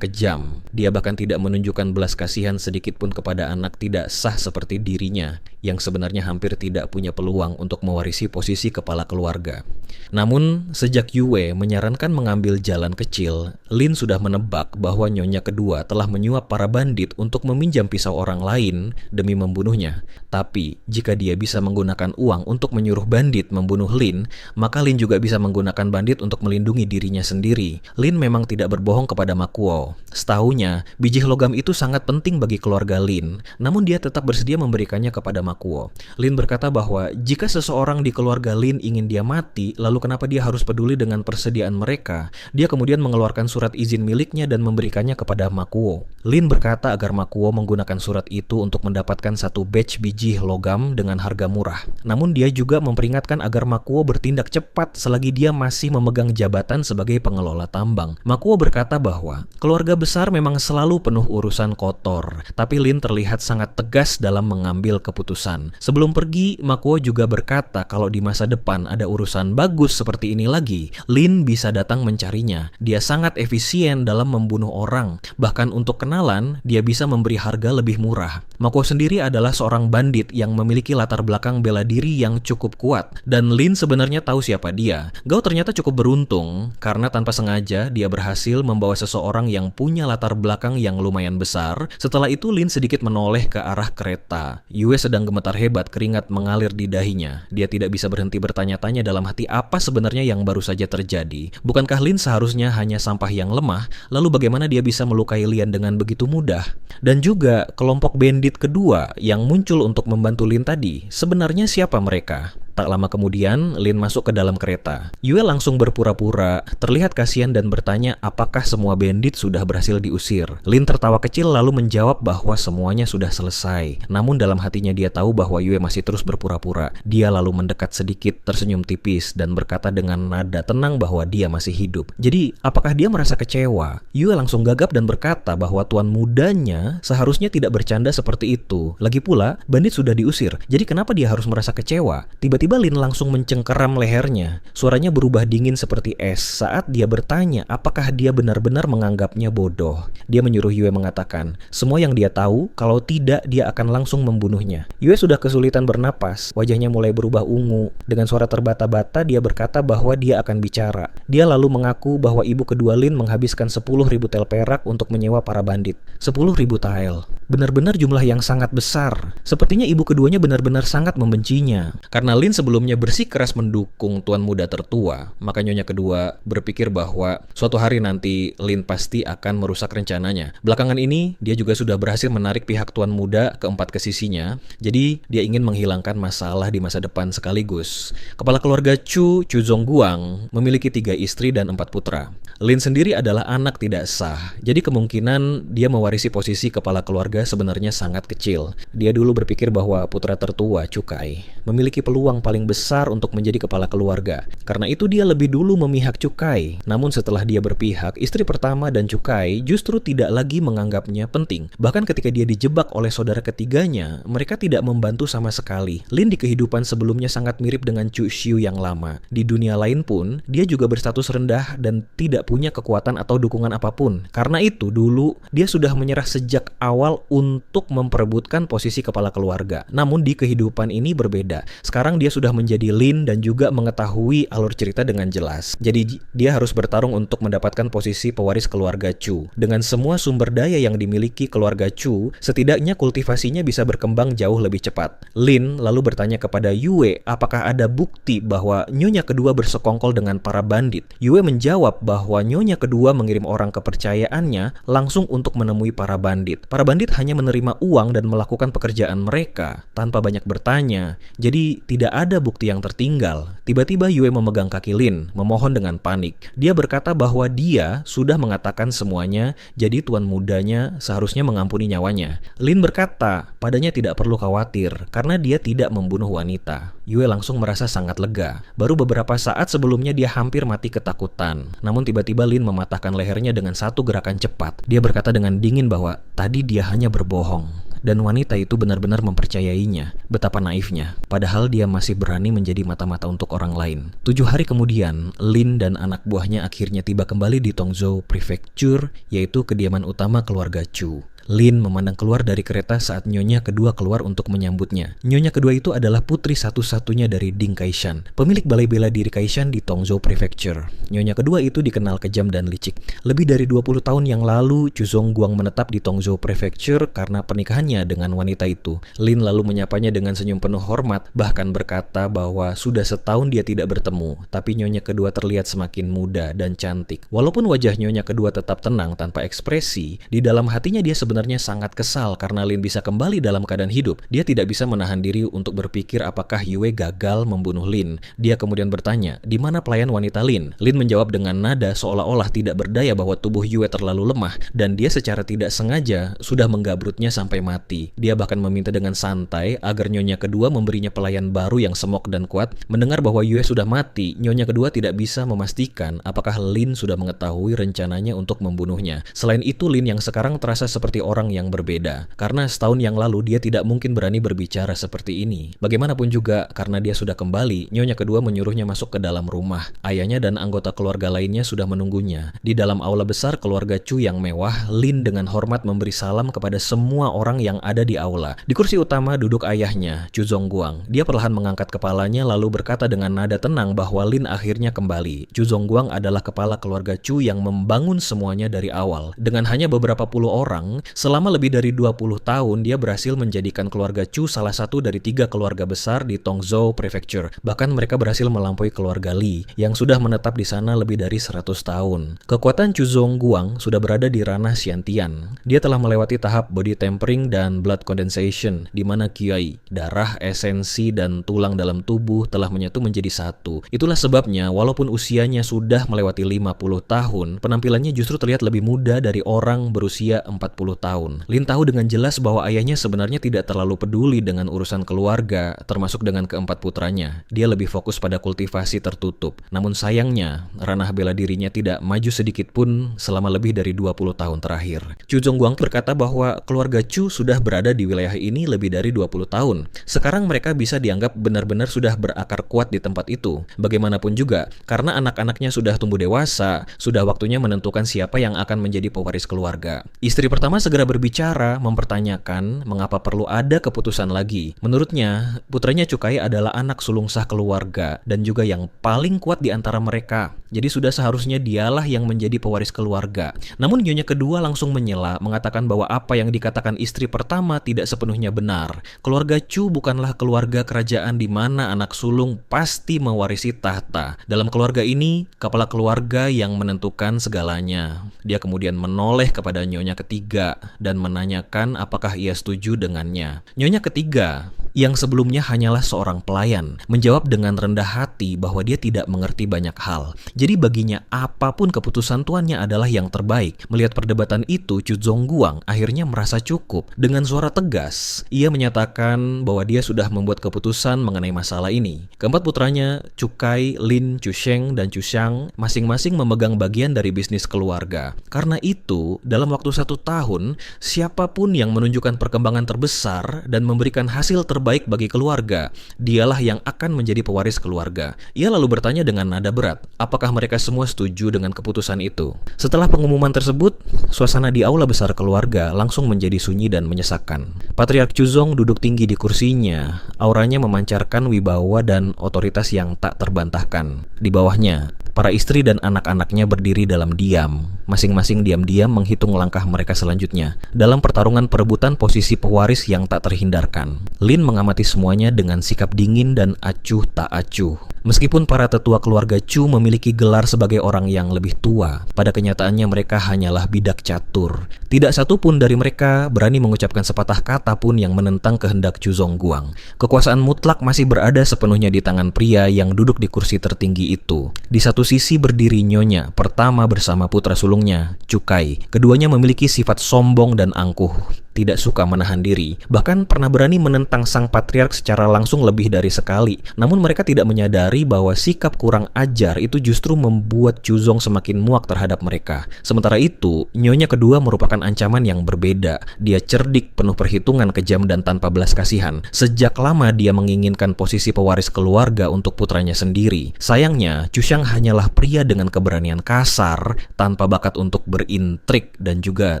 kejam. Dia bahkan tidak menunjukkan belas kasihan sedikit pun kepada anak tidak sah seperti dirinya, yang sebenarnya hampir tidak punya peluang untuk mewarisi posisi kepala keluarga. Namun, sejak Yue menyarankan mengambil jalan kecil, Lin sudah menebak bahwa nyonya kedua telah menyuap para bandit untuk meminjam pisau orang lain demi membunuhnya. Tapi, jika dia bisa menggunakan uang untuk menyuruh bandit membunuh Lin, maka Lin juga bisa menggunakan bandit untuk melindungi dirinya sendiri. Lin memang tidak berbohong kepada Makuo. Setahunya, biji logam itu sangat penting bagi keluarga Lin, namun dia tetap bersedia memberikannya kepada Makuo. Lin berkata bahwa jika seseorang di keluarga Lin ingin dia mati, lalu kenapa dia harus peduli dengan persediaan mereka, dia kemudian mengeluarkan surat izin miliknya dan memberikannya kepada Makuo. Lin berkata agar Makuo menggunakan surat itu untuk mendapatkan satu batch biji logam dengan harga murah. Namun dia juga memperingatkan agar Makuo bertindak cepat selagi dia masih memegang jabatan sebagai pengelola tambang. Makuo berkata bahwa keluarga besar memang selalu penuh urusan kotor, tapi Lin terlihat sangat tegas dalam mengambil keputusan. Sebelum pergi, Makuo juga berkata kalau di masa depan ada urusan bagus seperti ini lagi, Lin bisa datang mencarinya. Dia sangat efisien dalam membunuh orang, bahkan untuk kenalan, dia bisa memberi harga lebih murah. Makuo sendiri adalah seorang bandit yang memiliki latar belakang bela diri yang cukup kuat, dan Lin sebenarnya tahu siapa dia. Gao ternyata cukup beruntung, karena tanpa sengaja dia berhasil membawa seseorang yang punya latar belakang yang lumayan besar. Setelah itu Lin sedikit menoleh ke arah kereta. Yue sedang gemetar hebat, keringat mengalir di dahinya. Dia tidak bisa berhenti bertanya-tanya dalam hati apa sebenarnya yang baru saja terjadi. Bukankah Lin seharusnya hanya sampah yang lemah, lalu bagaimana dia bisa melukai Lian dengan begitu mudah? Dan juga kelompok bandit kedua yang muncul untuk membantu Lin tadi, sebenarnya siapa mereka? Tak lama kemudian, Lin masuk ke dalam kereta. Yue langsung berpura-pura, terlihat kasihan dan bertanya apakah semua bandit sudah berhasil diusir. Lin tertawa kecil lalu menjawab bahwa semuanya sudah selesai. Namun dalam hatinya dia tahu bahwa Yue masih terus berpura-pura. Dia lalu mendekat sedikit, tersenyum tipis, dan berkata dengan nada tenang bahwa dia masih hidup. Jadi, apakah dia merasa kecewa? Yue langsung gagap dan berkata bahwa tuan mudanya seharusnya tidak bercanda seperti itu. Lagi pula, bandit sudah diusir. Jadi kenapa dia harus merasa kecewa? Tiba-tiba Lin langsung mencengkeram lehernya. Suaranya berubah dingin seperti es saat dia bertanya apakah dia benar-benar menganggapnya bodoh. Dia menyuruh Yue mengatakan semua yang dia tahu, kalau tidak dia akan langsung membunuhnya. Yue sudah kesulitan bernapas, wajahnya mulai berubah ungu. Dengan suara terbata-bata dia berkata bahwa dia akan bicara. Dia lalu mengaku bahwa ibu kedua Lin menghabiskan 10.000 tel perak untuk menyewa para bandit. 10.000 tael. Benar-benar jumlah yang sangat besar. Sepertinya ibu keduanya benar-benar sangat membencinya. Karena Lin sebelumnya bersikeras mendukung tuan muda tertua, maka nyonya kedua berpikir bahwa suatu hari nanti Lin pasti akan merusak rencananya. Belakangan ini, dia juga sudah berhasil menarik pihak tuan muda keempat ke sisinya, jadi dia ingin menghilangkan masalah di masa depan sekaligus. Kepala keluarga Chu Zongguang, memiliki 3 istri dan 4 putra. Lin sendiri adalah anak tidak sah, jadi kemungkinan dia mewarisi posisi kepala keluarga sebenarnya sangat kecil. Dia dulu berpikir bahwa putra tertua, Cukai, memiliki peluang paling besar untuk menjadi kepala keluarga. Karena itu dia lebih dulu memihak Cukai. Namun setelah dia berpihak, istri pertama dan Cukai justru tidak lagi menganggapnya penting. Bahkan ketika dia dijebak oleh saudara ketiganya, mereka tidak membantu sama sekali. Lin di kehidupan sebelumnya sangat mirip dengan Chu Xiu yang lama. Di dunia lain pun, dia juga berstatus rendah dan tidak punya kekuatan atau dukungan apapun. Karena itu dulu, dia sudah menyerah sejak awal untuk memperebutkan posisi kepala keluarga. Namun di kehidupan ini berbeda. Sekarang dia sudah menjadi Lin dan juga mengetahui alur cerita dengan jelas. Jadi dia harus bertarung untuk mendapatkan posisi pewaris keluarga Chu. Dengan semua sumber daya yang dimiliki keluarga Chu, setidaknya kultivasinya bisa berkembang jauh lebih cepat. Lin lalu bertanya kepada Yue apakah ada bukti bahwa nyonya kedua bersekongkol dengan para bandit. Yue menjawab bahwa nyonya kedua mengirim orang kepercayaannya langsung untuk menemui para bandit. Para bandit hanya menerima uang dan melakukan pekerjaan mereka tanpa banyak bertanya. Jadi tidak ada bukti yang tertinggal. Tiba-tiba Yue memegang kaki Lin, memohon dengan panik. Dia berkata bahwa dia sudah mengatakan semuanya, jadi tuan mudanya seharusnya mengampuni nyawanya. Lin berkata, padanya tidak perlu khawatir, karena dia tidak membunuh wanita. Yue langsung merasa sangat lega. Baru beberapa saat sebelumnya dia hampir mati ketakutan. Namun tiba-tiba Lin mematahkan lehernya dengan satu gerakan cepat. Dia berkata dengan dingin bahwa tadi dia hanya berbohong. Dan wanita itu benar-benar mempercayainya. Betapa naifnya. Padahal dia masih berani menjadi mata-mata untuk orang lain. 7 hari kemudian, Lin dan anak buahnya akhirnya tiba kembali di Tongzhou Prefecture, yaitu kediaman utama keluarga Chu. Lin memandang keluar dari kereta saat nyonya kedua keluar untuk menyambutnya. Nyonya kedua itu adalah putri satu-satunya dari Ding Kaishan, pemilik balai bela diri Kaishan di Tongzhou Prefecture. Nyonya kedua itu dikenal kejam dan licik. Lebih dari 20 tahun yang lalu, Chu Zongguang menetap di Tongzhou Prefecture karena pernikahannya dengan wanita itu. Lin lalu menyapanya dengan senyum penuh hormat, bahkan berkata bahwa sudah setahun dia tidak bertemu, tapi nyonya kedua terlihat semakin muda dan cantik. Walaupun wajah nyonya kedua tetap tenang tanpa ekspresi, di dalam hatinya dia sebenarnya sebenarnya sangat kesal karena Lin bisa kembali dalam keadaan hidup. Dia tidak bisa menahan diri untuk berpikir apakah Yue gagal membunuh Lin. Dia kemudian bertanya, di mana pelayan wanita Lin? Lin menjawab dengan nada seolah-olah tidak berdaya bahwa tubuh Yue terlalu lemah dan dia secara tidak sengaja sudah menggabrutnya sampai mati. Dia bahkan meminta dengan santai agar nyonya kedua memberinya pelayan baru yang semok dan kuat. Mendengar bahwa Yue sudah mati, nyonya kedua tidak bisa memastikan apakah Lin sudah mengetahui rencananya untuk membunuhnya. Selain itu, Lin yang sekarang terasa seperti orang yang berbeda. Karena setahun yang lalu dia tidak mungkin berani berbicara seperti ini. Bagaimanapun juga, karena dia sudah kembali, nyonya kedua menyuruhnya masuk ke dalam rumah. Ayahnya dan anggota keluarga lainnya sudah menunggunya. Di dalam aula besar keluarga Chu yang mewah, Lin dengan hormat memberi salam kepada semua orang yang ada di aula. Di kursi utama duduk ayahnya, Chu Zongguang. Dia perlahan mengangkat kepalanya lalu berkata dengan nada tenang bahwa Lin akhirnya kembali. Chu Zongguang adalah kepala keluarga Chu yang membangun semuanya dari awal. Dengan hanya beberapa puluh orang, selama lebih dari 20 tahun dia berhasil menjadikan keluarga Chu salah satu dari 3 keluarga besar di Tongzhou Prefecture. Bahkan mereka berhasil melampaui keluarga Li yang sudah menetap di sana lebih dari 100 tahun. Kekuatan Chu Zongguang sudah berada di ranah Xiantian. Dia telah melewati tahap body tempering dan blood condensation, di mana qi, darah, esensi, dan tulang dalam tubuh telah menyatu menjadi satu. Itulah sebabnya walaupun usianya sudah melewati 50 tahun, penampilannya justru terlihat lebih muda dari orang berusia 40 tahun. Lin tahu dengan jelas bahwa ayahnya sebenarnya tidak terlalu peduli dengan urusan keluarga, termasuk dengan keempat putranya. Dia lebih fokus pada kultivasi tertutup. Namun sayangnya, ranah bela dirinya tidak maju sedikit pun selama lebih dari 20 tahun terakhir. Chu Zongguang berkata bahwa keluarga Chu sudah berada di wilayah ini lebih dari 20 tahun. Sekarang mereka bisa dianggap benar-benar sudah berakar kuat di tempat itu. Bagaimanapun juga, karena anak-anaknya sudah tumbuh dewasa, sudah waktunya menentukan siapa yang akan menjadi pewaris keluarga. Istri pertama segera berbicara, mempertanyakan mengapa perlu ada keputusan lagi. Menurutnya, putranya Cukai adalah anak sulung sah keluarga dan juga yang paling kuat di antara mereka. Jadi sudah seharusnya dialah yang menjadi pewaris keluarga. Namun nyonya kedua langsung menyela, mengatakan bahwa apa yang dikatakan istri pertama tidak sepenuhnya benar. Keluarga Chu bukanlah keluarga kerajaan di mana anak sulung pasti mewarisi tahta. Dalam keluarga ini, kepala keluarga yang menentukan segalanya. Dia kemudian menoleh kepada nyonya ketiga dan menanyakan apakah ia setuju dengannya. Nyonya ketiga, yang sebelumnya hanyalah seorang pelayan, menjawab dengan rendah hati bahwa dia tidak mengerti banyak hal. Jadi baginya apapun keputusan tuannya adalah yang terbaik. Melihat perdebatan itu, Chu Zongguang akhirnya merasa cukup. Dengan suara tegas, ia menyatakan bahwa dia sudah membuat keputusan mengenai masalah ini. Keempat putranya, Cukai, Lin, Chu Sheng, dan Chu Xiang, masing-masing memegang bagian dari bisnis keluarga. Karena itu, dalam waktu 1 tahun, siapapun yang menunjukkan perkembangan terbesar dan memberikan hasil terbaik bagi keluarga, dialah yang akan menjadi pewaris keluarga. Ia lalu bertanya dengan nada berat, apakah mereka semua setuju dengan keputusan itu? Setelah pengumuman tersebut, suasana di aula besar keluarga langsung menjadi sunyi dan menyesakkan. Patriark Chuzong duduk tinggi di kursinya, auranya memancarkan wibawa dan otoritas yang tak terbantahkan. Di bawahnya, para istri dan anak-anaknya berdiri dalam diam. Masing-masing diam-diam menghitung langkah mereka selanjutnya dalam pertarungan perebutan posisi pewaris yang tak terhindarkan. Lin mengamati semuanya dengan sikap dingin dan acuh tak acuh. Meskipun para tetua keluarga Chu memiliki gelar sebagai orang yang lebih tua, pada kenyataannya mereka hanyalah bidak catur. Tidak satu pun dari mereka berani mengucapkan sepatah kata pun yang menentang kehendak Chu Zongguang. Kekuasaan mutlak masih berada sepenuhnya di tangan pria yang duduk di kursi tertinggi itu. Di satu sisi berdiri nyonya, pertama bersama putra sulungnya, Cukai. Keduanya memiliki sifat sombong dan angkuh, tidak suka menahan diri, bahkan pernah berani menentang sang patriark secara langsung lebih dari sekali. Namun mereka tidak menyadari bahwa sikap kurang ajar itu justru membuat Chuzong semakin muak terhadap mereka. Sementara itu, nyonya kedua merupakan ancaman yang berbeda. Dia cerdik, penuh perhitungan, kejam, dan tanpa belas kasihan. Sejak lama dia menginginkan posisi pewaris keluarga untuk putranya sendiri. Sayangnya, Chu Xiang hanyalah pria dengan keberanian kasar, tanpa bakat untuk berintrik, dan juga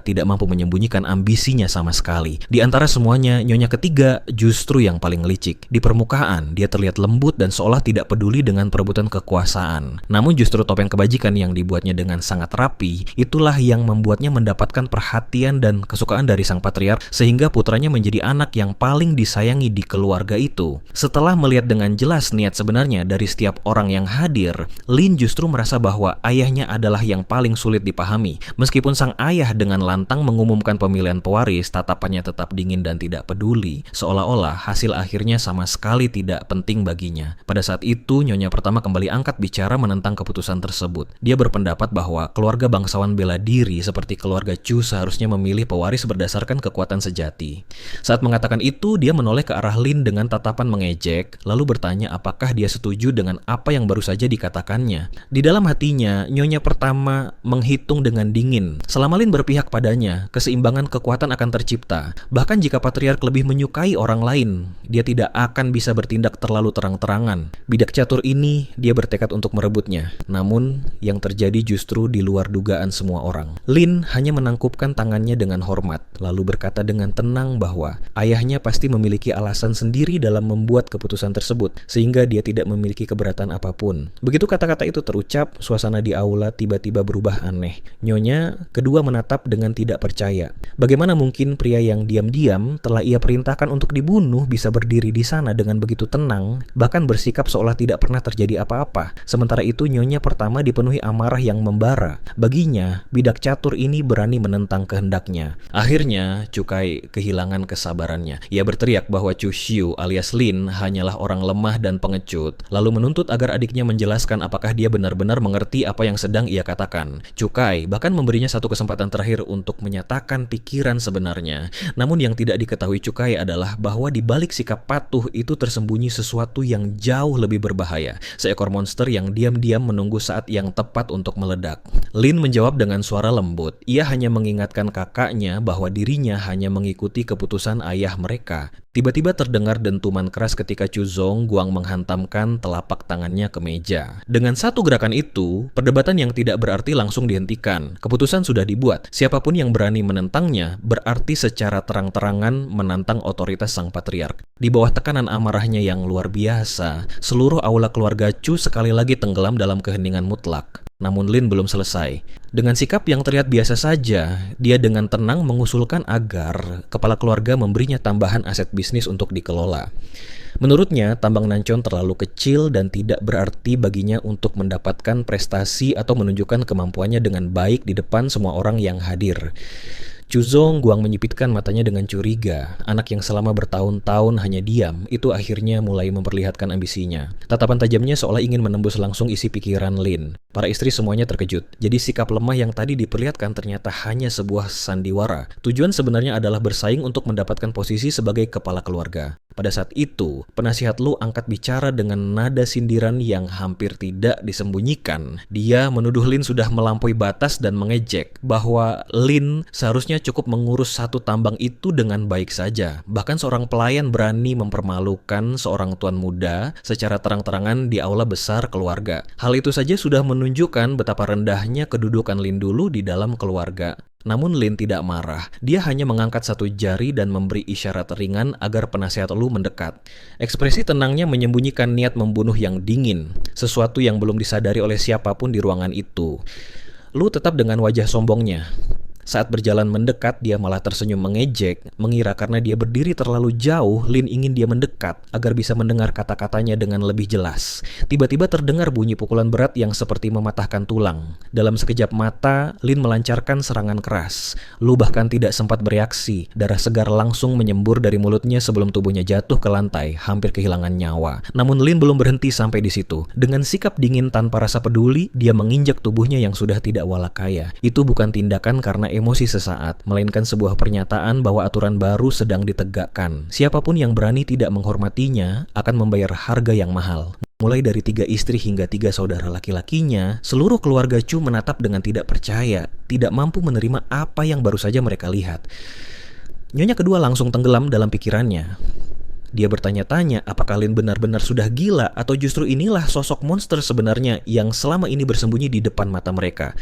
tidak mampu menyembunyikan ambisinya sama sekali. Di antara semuanya, nyonya ketiga justru yang paling licik. Di permukaan, dia terlihat lembut dan seolah tidak peduli dengan perebutan kekuasaan. Namun justru topeng kebajikan yang dibuatnya dengan sangat rapi, itulah yang membuatnya mendapatkan perhatian dan kesukaan dari sang patriark, sehingga putranya menjadi anak yang paling disayangi di keluarga itu. Setelah melihat dengan jelas niat sebenarnya dari setiap orang yang hadir, Lin justru merasa bahwa ayahnya adalah yang paling sulit dipahami. Meskipun sang ayah dengan lantang mengumumkan pemilihan pewaris, tatapannya tetap dingin dan tidak peduli, seolah-olah hasil akhirnya sama sekali tidak penting baginya. Pada saat itu, nyonya pertama kembali angkat bicara menentang keputusan tersebut. Dia berpendapat bahwa keluarga bangsawan bela diri seperti keluarga Chu seharusnya memilih pewaris berdasarkan kekuatan sejati. Saat mengatakan itu, dia menoleh ke arah Lin dengan tatapan mengejek, lalu bertanya apakah dia setuju dengan apa yang baru saja dikatakannya. Di dalam hatinya, nyonya pertama menghitung dengan dingin. Selama Lin berpihak padanya, keseimbangan kekuatan akan tercipta. Bahkan jika patriark lebih menyukai orang lain, dia tidak akan bisa bertindak terlalu terang-terangan. Bidak catur ini, dia bertekad untuk merebutnya. Namun, yang terjadi justru di luar dugaan semua orang. Lin hanya menangkupkan tangannya dengan hormat, lalu berkata dengan tenang bahwa ayahnya pasti memiliki alasan sendiri dalam membuat keputusan tersebut, sehingga dia tidak memiliki keberatan apapun. Begitu kata-kata itu terucap, suasana di aula tiba-tiba berubah aneh. Nyonya kedua menatap dengan tidak percaya. Bagaimana mungkin pria yang diam-diam telah ia perintahkan untuk dibunuh bisa berdiri di sana dengan begitu tenang, bahkan bersikap seolah tidak pernah terjadi apa-apa. Sementara itu nyonya pertama dipenuhi amarah yang membara. Baginya, bidak catur ini berani menentang kehendaknya. Akhirnya, Cukai kehilangan kesabarannya. Ia berteriak bahwa Chu Xiu alias Lin hanyalah orang lemah dan pengecut, lalu menuntut agar adiknya menjelaskan apakah dia benar-benar mengerti apa yang sedang ia katakan. Cukai bahkan memberinya satu kesempatan terakhir untuk menyatakan pikiran sebenarnya. Namun yang tidak diketahui Cukai adalah bahwa di balik sikap patuh itu tersembunyi sesuatu yang jauh lebih berbahaya. Seekor monster yang diam-diam menunggu saat yang tepat untuk meledak. Lin menjawab dengan suara lembut. Ia hanya mengingatkan kakaknya bahwa dirinya hanya mengikuti keputusan ayah mereka. Tiba-tiba terdengar dentuman keras ketika Chu Zongguang menghantamkan telapak tangannya ke meja. Dengan satu gerakan itu, perdebatan yang tidak berarti langsung dihentikan. Keputusan sudah dibuat. Siapapun yang berani menentangnya berarti secara terang-terangan menantang otoritas sang patriark. Di bawah tekanan amarahnya yang luar biasa, seluruh aula keluarga Chu sekali lagi tenggelam dalam keheningan mutlak. Namun Lin belum selesai. Dengan sikap yang terlihat biasa saja, dia dengan tenang mengusulkan agar kepala keluarga memberinya tambahan aset bisnis untuk dikelola. Menurutnya, tambang Nancon terlalu kecil dan tidak berarti baginya untuk mendapatkan prestasi atau menunjukkan kemampuannya dengan baik di depan semua orang yang hadir. Chu Zongguang menyipitkan matanya dengan curiga. Anak yang selama bertahun-tahun hanya diam, itu akhirnya mulai memperlihatkan ambisinya. Tatapan tajamnya seolah ingin menembus langsung isi pikiran Lin. Para istri semuanya terkejut. Jadi sikap lemah yang tadi diperlihatkan ternyata hanya sebuah sandiwara. Tujuan sebenarnya adalah bersaing untuk mendapatkan posisi sebagai kepala keluarga. Pada saat itu, penasihat Lu angkat bicara dengan nada sindiran yang hampir tidak disembunyikan. Dia menuduh Lin sudah melampaui batas dan mengejek bahwa Lin seharusnya cukup mengurus satu tambang itu dengan baik saja. Bahkan seorang pelayan berani mempermalukan seorang tuan muda secara terang-terangan di aula besar keluarga. Hal itu saja sudah menunjukkan betapa rendahnya kedudukan Lin dulu di dalam keluarga. Namun Lin tidak marah. Dia hanya mengangkat satu jari dan memberi isyarat ringan agar penasihat Lu mendekat. Ekspresi tenangnya menyembunyikan niat membunuh yang dingin, sesuatu yang belum disadari oleh siapapun di ruangan itu. Lu tetap dengan wajah sombongnya. Saat berjalan mendekat, dia malah tersenyum mengejek, mengira karena dia berdiri terlalu jauh, Lin ingin dia mendekat agar bisa mendengar kata-katanya dengan lebih jelas. Tiba-tiba terdengar bunyi pukulan berat yang seperti mematahkan tulang. Dalam sekejap mata, Lin melancarkan serangan keras. Lu bahkan tidak sempat bereaksi. Darah segar langsung menyembur dari mulutnya sebelum tubuhnya jatuh ke lantai, hampir kehilangan nyawa. Namun Lin belum berhenti sampai di situ. Dengan sikap dingin tanpa rasa peduli, dia menginjak tubuhnya yang sudah tidak walakaya. Itu bukan tindakan karena emosi sesaat, melainkan sebuah pernyataan bahwa aturan baru sedang ditegakkan. Siapapun yang berani tidak menghormatinya akan membayar harga yang mahal. Mulai dari 3 istri hingga 3 saudara laki-lakinya, seluruh keluarga Chu menatap dengan tidak percaya, tidak mampu menerima apa yang baru saja mereka lihat. Nyonya kedua langsung tenggelam dalam pikirannya. Dia bertanya-tanya apakah Lin benar-benar sudah gila atau justru inilah sosok monster sebenarnya yang selama ini bersembunyi di depan mata mereka.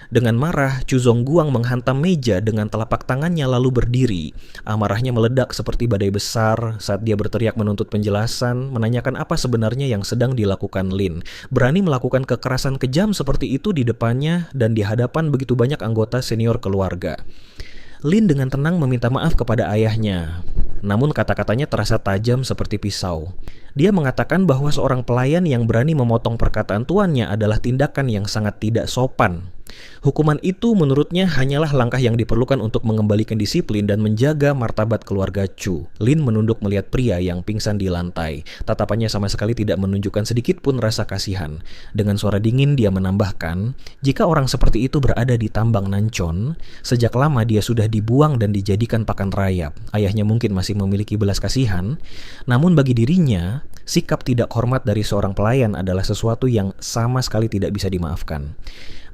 Dengan marah, Chu Zongguang menghantam meja dengan telapak tangannya lalu berdiri. Amarahnya meledak seperti badai besar saat dia berteriak menuntut penjelasan, menanyakan apa sebenarnya yang sedang dilakukan Lin. Berani melakukan kekerasan kejam seperti itu di depannya dan di hadapan begitu banyak anggota senior keluarga. Lin dengan tenang meminta maaf kepada ayahnya. Namun kata-katanya terasa tajam seperti pisau. Dia mengatakan bahwa seorang pelayan yang berani memotong perkataan tuannya adalah tindakan yang sangat tidak sopan. Hukuman itu menurutnya hanyalah langkah yang diperlukan untuk mengembalikan disiplin dan menjaga martabat keluarga Chu. Lin menunduk melihat pria yang pingsan di lantai. Tatapannya sama sekali tidak menunjukkan sedikit pun rasa kasihan. Dengan suara dingin dia menambahkan, jika orang seperti itu berada di tambang Nancon, sejak lama dia sudah dibuang dan dijadikan pakan rayap. Ayahnya mungkin masih memiliki belas kasihan, namun bagi dirinya, sikap tidak hormat dari seorang pelayan adalah sesuatu yang sama sekali tidak bisa dimaafkan.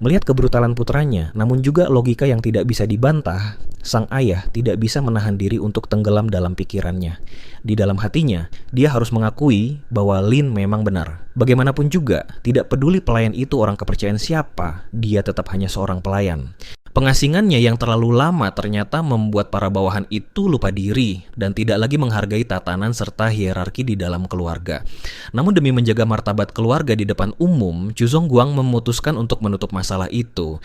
Melihat kebrutalan putranya, namun juga logika yang tidak bisa dibantah, sang ayah tidak bisa menahan diri untuk tenggelam dalam pikirannya. Di dalam hatinya, dia harus mengakui bahwa Lin memang benar. Bagaimanapun juga, tidak peduli pelayan itu orang kepercayaan siapa, dia tetap hanya seorang pelayan. Pengasingannya yang terlalu lama ternyata membuat para bawahan itu lupa diri dan tidak lagi menghargai tatanan serta hierarki di dalam keluarga. Namun demi menjaga martabat keluarga di depan umum, Chu Zongguang memutuskan untuk menutup masalah itu.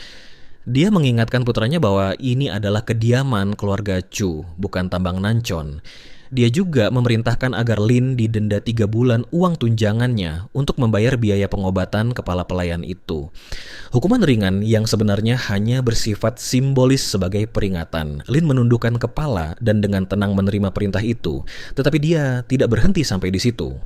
Dia mengingatkan putranya bahwa ini adalah kediaman keluarga Chu, bukan tambang Nancon. Dia juga memerintahkan agar Lin didenda 3 bulan uang tunjangannya untuk membayar biaya pengobatan kepala pelayan itu. Hukuman ringan yang sebenarnya hanya bersifat simbolis sebagai peringatan. Lin menundukkan kepala dan dengan tenang menerima perintah itu, tetapi dia tidak berhenti sampai di situ.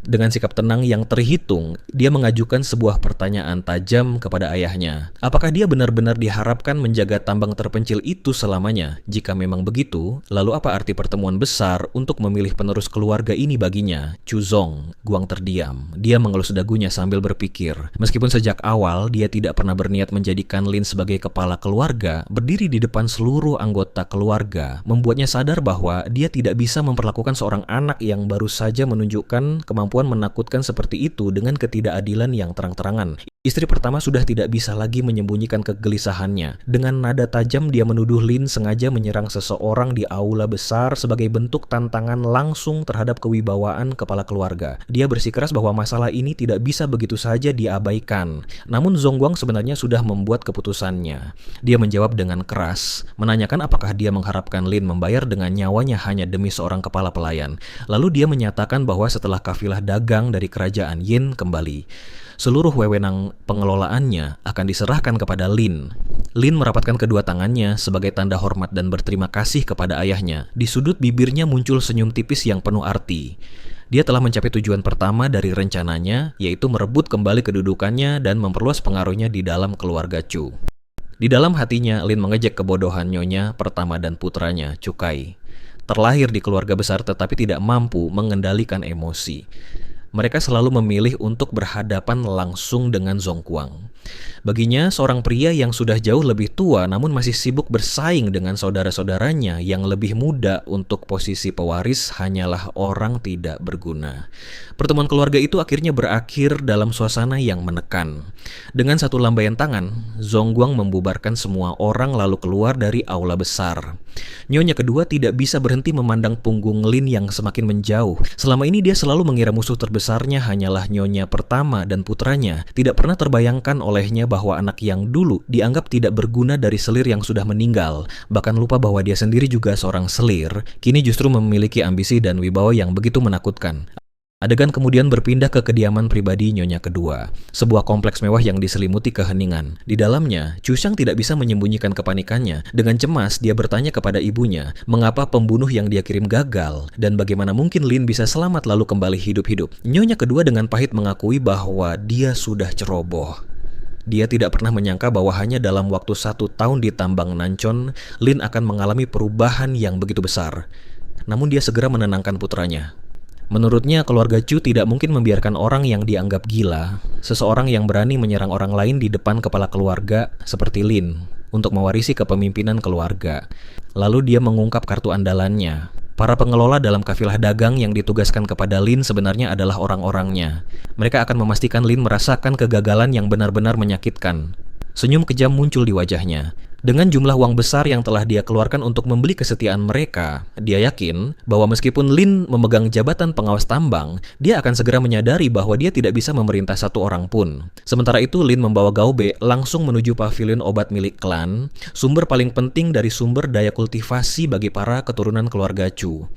Dengan sikap tenang yang terhitung, dia mengajukan sebuah pertanyaan tajam kepada ayahnya. Apakah dia benar-benar diharapkan menjaga tambang terpencil itu selamanya? Jika memang begitu, lalu apa arti pertemuan besar untuk memilih penerus keluarga ini baginya? Chu Zongguang terdiam. Dia mengelus dagunya sambil berpikir. Meskipun sejak awal dia tidak pernah berniat menjadikan Lin sebagai kepala keluarga, berdiri di depan seluruh anggota keluarga membuatnya sadar bahwa dia tidak bisa memperlakukan seorang anak yang baru saja menunjukkan kemampuan menakutkan seperti itu dengan ketidakadilan yang terang-terangan. Istri pertama sudah tidak bisa lagi menyembunyikan kegelisahannya. Dengan nada tajam dia menuduh Lin sengaja menyerang seseorang di aula besar sebagai bentuk tantangan langsung terhadap kewibawaan kepala keluarga. Dia bersikeras bahwa masalah ini tidak bisa begitu saja diabaikan. Namun Zongguang sebenarnya sudah membuat keputusannya. Dia menjawab dengan keras, menanyakan apakah dia mengharapkan Lin membayar dengan nyawanya hanya demi seorang kepala pelayan. Lalu dia menyatakan bahwa setelah kafilah dagang dari kerajaan Yin kembali, seluruh wewenang pengelolaannya akan diserahkan kepada Lin. Lin merapatkan kedua tangannya sebagai tanda hormat dan berterima kasih kepada ayahnya. Di sudut bibirnya muncul senyum tipis yang penuh arti. Dia telah mencapai tujuan pertama dari rencananya, yaitu merebut kembali kedudukannya dan memperluas pengaruhnya di dalam keluarga Chu. Di dalam hatinya, Lin mengejek kebodohan nyonya pertama dan putranya, Chu Kai. Terlahir di keluarga besar tetapi tidak mampu mengendalikan emosi. Mereka selalu memilih untuk berhadapan langsung dengan Zongguang. Baginya, seorang pria yang sudah jauh lebih tua namun masih sibuk bersaing dengan saudara-saudaranya yang lebih muda untuk posisi pewaris hanyalah orang tidak berguna. Pertemuan keluarga itu akhirnya berakhir dalam suasana yang menekan. Dengan satu lambaian tangan, Zongguang membubarkan semua orang lalu keluar dari aula besar. Nyonya kedua tidak bisa berhenti memandang punggung Lin yang semakin menjauh. Selama ini dia selalu mengira musuh terbesarnya hanyalah nyonya pertama dan putranya. Tidak pernah terbayangkan olehnya bahwa anak yang dulu dianggap tidak berguna dari selir yang sudah meninggal, bahkan lupa bahwa dia sendiri juga seorang selir, kini justru memiliki ambisi dan wibawa yang begitu menakutkan. Adegan kemudian berpindah ke kediaman pribadi nyonya kedua, sebuah kompleks mewah yang diselimuti keheningan. Di dalamnya, Chu Xiang tidak bisa menyembunyikan kepanikannya. Dengan cemas, dia bertanya kepada ibunya, mengapa pembunuh yang dia kirim gagal, dan bagaimana mungkin Lin bisa selamat lalu kembali hidup-hidup. Nyonya kedua dengan pahit mengakui bahwa dia sudah ceroboh. Dia tidak pernah menyangka bahwa hanya dalam waktu 1 tahun di tambang Nancon, Lin akan mengalami perubahan yang begitu besar. Namun dia segera menenangkan putranya. Menurutnya, keluarga Chu tidak mungkin membiarkan orang yang dianggap gila, seseorang yang berani menyerang orang lain di depan kepala keluarga seperti Lin, untuk mewarisi kepemimpinan keluarga. Lalu dia mengungkap kartu andalannya. Para pengelola dalam kafilah dagang yang ditugaskan kepada Lin sebenarnya adalah orang-orangnya. Mereka akan memastikan Lin merasakan kegagalan yang benar-benar menyakitkan. Senyum kejam muncul di wajahnya. Dengan jumlah uang besar yang telah dia keluarkan untuk membeli kesetiaan mereka, dia yakin bahwa meskipun Lin memegang jabatan pengawas tambang, dia akan segera menyadari bahwa dia tidak bisa memerintah satu orang pun. Sementara itu, Lin membawa Gaobe langsung menuju pavilion obat milik klan, sumber paling penting dari sumber daya kultivasi bagi para keturunan keluarga Chu.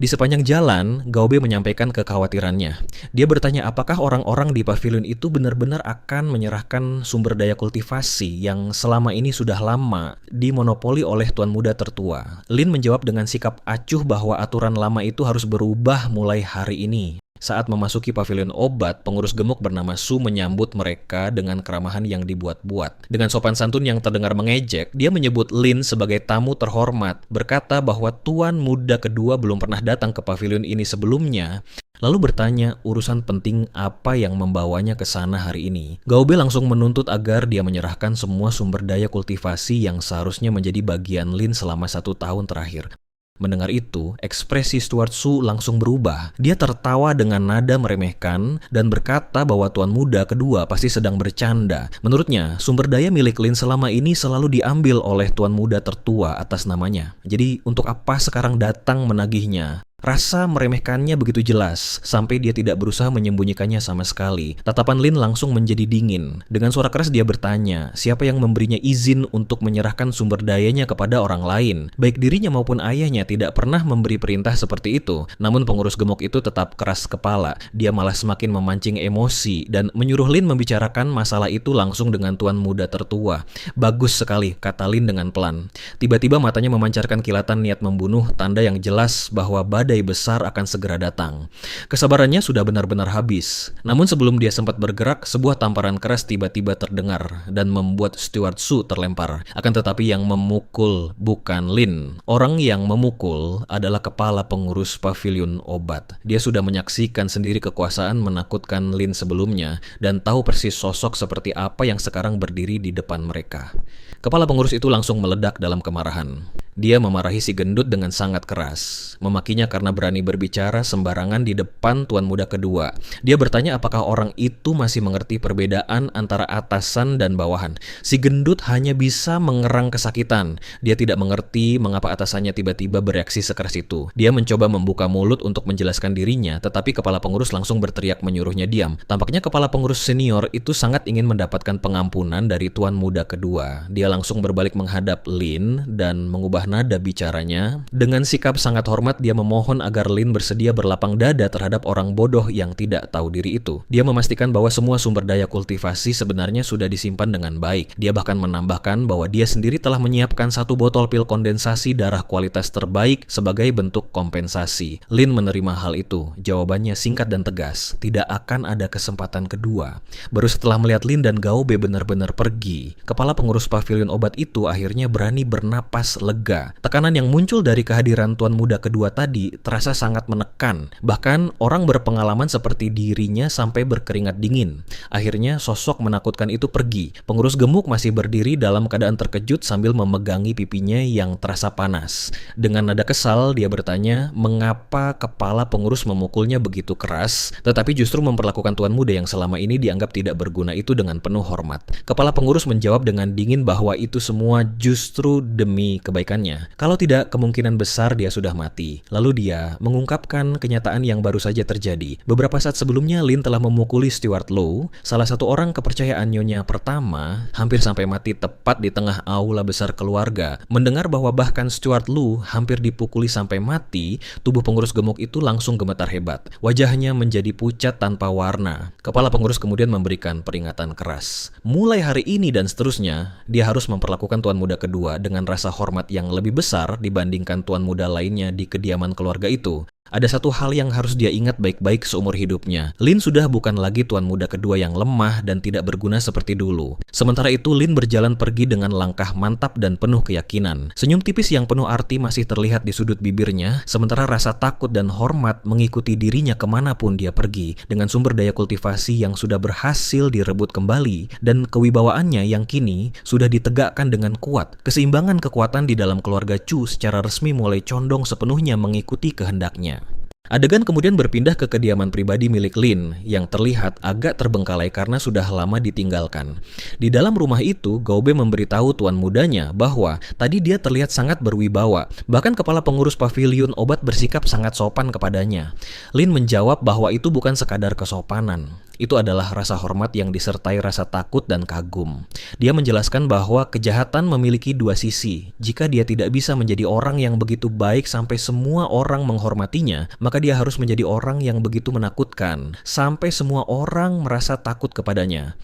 Di sepanjang jalan, Gaobe menyampaikan kekhawatirannya. Dia bertanya apakah orang-orang di pavilion itu benar-benar akan menyerahkan sumber daya kultivasi yang selama ini sudah lama dimonopoli oleh tuan muda tertua. Lin menjawab dengan sikap acuh bahwa aturan lama itu harus berubah mulai hari ini. Saat memasuki pavilion obat, pengurus gemuk bernama Su menyambut mereka dengan keramahan yang dibuat-buat. Dengan sopan santun yang terdengar mengejek, dia menyebut Lin sebagai tamu terhormat, berkata bahwa tuan muda kedua belum pernah datang ke pavilion ini sebelumnya, lalu bertanya urusan penting apa yang membawanya ke sana hari ini. Gaobe langsung menuntut agar dia menyerahkan semua sumber daya kultivasi yang seharusnya menjadi bagian Lin selama 1 tahun terakhir. Mendengar itu, ekspresi Stuart Su langsung berubah. Dia tertawa dengan nada meremehkan dan berkata bahwa tuan muda kedua pasti sedang bercanda. Menurutnya, sumber daya milik Lin selama ini selalu diambil oleh tuan muda tertua atas namanya. Jadi, untuk apa sekarang datang menagihnya? Rasa meremehkannya begitu jelas, sampai dia tidak berusaha menyembunyikannya sama sekali. Tatapan Lin langsung menjadi dingin. Dengan suara keras dia bertanya, siapa yang memberinya izin untuk menyerahkan sumber dayanya kepada orang lain? Baik dirinya maupun ayahnya tidak pernah memberi perintah seperti itu. Namun pengurus gemuk itu tetap keras kepala. Dia malah semakin memancing emosi dan menyuruh Lin membicarakan masalah itu langsung dengan tuan muda tertua. Bagus sekali, kata Lin dengan pelan. Tiba-tiba matanya memancarkan kilatan niat membunuh, tanda yang jelas bahwa badai besar akan segera datang. Kesabarannya sudah benar-benar habis. Namun sebelum dia sempat bergerak, sebuah tamparan keras tiba-tiba terdengar dan membuat Stuart Su terlempar. Akan tetapi yang memukul bukan Lin. Orang yang memukul adalah kepala pengurus pavilion obat. Dia sudah menyaksikan sendiri kekuasaan menakutkan Lin sebelumnya dan tahu persis sosok seperti apa yang sekarang berdiri di depan mereka. Kepala pengurus itu langsung meledak dalam kemarahan. Dia memarahi si gendut dengan sangat keras, memakinya karena berani berbicara sembarangan di depan tuan muda kedua. Dia bertanya apakah orang itu masih mengerti perbedaan antara atasan dan bawahan. Si gendut hanya bisa mengerang kesakitan. Dia tidak mengerti mengapa atasannya tiba-tiba bereaksi sekeras itu. Dia mencoba membuka mulut untuk menjelaskan dirinya, tetapi kepala pengurus langsung berteriak menyuruhnya diam. Tampaknya kepala pengurus senior itu sangat ingin mendapatkan pengampunan dari tuan muda kedua. Dia langsung berbalik menghadap Lin dan mengubah nada bicaranya. Dengan sikap sangat hormat dia memohon agar Lin bersedia berlapang dada terhadap orang bodoh yang tidak tahu diri itu. Dia memastikan bahwa semua sumber daya kultivasi sebenarnya sudah disimpan dengan baik. Dia bahkan menambahkan bahwa dia sendiri telah menyiapkan 1 botol pil kondensasi darah kualitas terbaik sebagai bentuk kompensasi. Lin menerima hal itu. Jawabannya singkat dan tegas. Tidak akan ada kesempatan kedua. Baru setelah melihat Lin dan Gaobe benar-benar pergi, kepala pengurus pavilion obat itu akhirnya berani bernapas lega. Tekanan yang muncul dari kehadiran tuan muda kedua tadi terasa sangat menekan. Bahkan orang berpengalaman seperti dirinya sampai berkeringat dingin. Akhirnya sosok menakutkan itu pergi. Pengurus gemuk masih berdiri dalam keadaan terkejut sambil memegangi pipinya yang terasa panas. Dengan nada kesal dia bertanya mengapa kepala pengurus memukulnya begitu keras, tetapi justru memperlakukan tuan muda yang selama ini dianggap tidak berguna itu dengan penuh hormat. Kepala pengurus menjawab dengan dingin bahwa itu semua justru demi kebaikan. Kalau tidak, kemungkinan besar dia sudah mati. Lalu dia mengungkapkan kenyataan yang baru saja terjadi. Beberapa saat sebelumnya, Lin telah memukuli Stuart Low, salah satu orang kepercayaan nyonya pertama, hampir sampai mati tepat di tengah aula besar keluarga. Mendengar bahwa bahkan Stuart Low hampir dipukuli sampai mati, tubuh pengurus gemuk itu langsung gemetar hebat. Wajahnya menjadi pucat tanpa warna. Kepala pengurus kemudian memberikan peringatan keras. Mulai hari ini dan seterusnya, dia harus memperlakukan tuan muda kedua dengan rasa hormat yang lebih besar dibandingkan tuan muda lainnya di kediaman keluarga itu. Ada satu hal yang harus dia ingat baik-baik seumur hidupnya. Lin sudah bukan lagi tuan muda kedua yang lemah dan tidak berguna seperti dulu. Sementara itu Lin berjalan pergi dengan langkah mantap dan penuh keyakinan. Senyum tipis yang penuh arti masih terlihat di sudut bibirnya, sementara rasa takut dan hormat mengikuti dirinya kemanapun dia pergi. Dengan sumber daya kultivasi yang sudah berhasil direbut kembali dan kewibawaannya yang kini sudah ditegakkan dengan kuat, keseimbangan kekuatan di dalam keluarga Chu secara resmi mulai condong sepenuhnya mengikuti kehendaknya. Adegan kemudian berpindah ke kediaman pribadi milik Lin yang terlihat agak terbengkalai karena sudah lama ditinggalkan. Di dalam rumah itu, Gaobe memberitahu tuan mudanya bahwa tadi dia terlihat sangat berwibawa. Bahkan kepala pengurus pavilion obat bersikap sangat sopan kepadanya. Lin menjawab bahwa itu bukan sekadar kesopanan. Itu adalah rasa hormat yang disertai rasa takut dan kagum. Dia menjelaskan bahwa kejahatan memiliki dua sisi. Jika dia tidak bisa menjadi orang yang begitu baik sampai semua orang menghormatinya, maka dia harus menjadi orang yang begitu menakutkan sampai semua orang merasa takut kepadanya.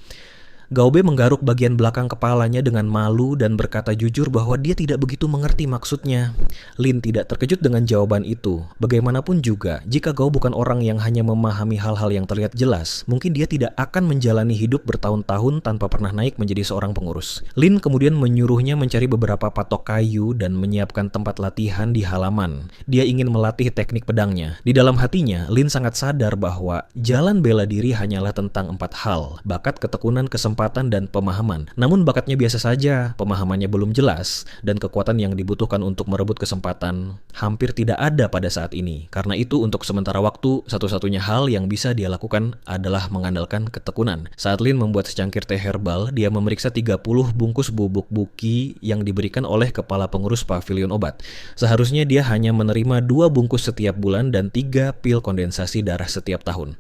Gaobe menggaruk bagian belakang kepalanya dengan malu dan berkata jujur bahwa dia tidak begitu mengerti maksudnya. Lin tidak terkejut dengan jawaban itu. Bagaimanapun juga, jika Gao bukan orang yang hanya memahami hal-hal yang terlihat jelas, mungkin dia tidak akan menjalani hidup bertahun-tahun tanpa pernah naik menjadi seorang pengurus. Lin kemudian menyuruhnya mencari beberapa patok kayu dan menyiapkan tempat latihan di halaman. Dia ingin melatih teknik pedangnya. Di dalam hatinya, Lin sangat sadar bahwa jalan bela diri hanyalah tentang 4 hal: bakat, ketekunan, kesempatan, dan pemahaman. Namun bakatnya biasa saja, pemahamannya belum jelas, dan kekuatan yang dibutuhkan untuk merebut kesempatan hampir tidak ada pada saat ini. Karena itu untuk sementara waktu, satu-satunya hal yang bisa dia lakukan adalah mengandalkan ketekunan. Saat Lin membuat secangkir teh herbal, dia memeriksa 30 bungkus bubuk buki yang diberikan oleh kepala pengurus pavilion obat. Seharusnya dia hanya menerima 2 bungkus setiap bulan dan 3 pil kondensasi darah setiap tahun.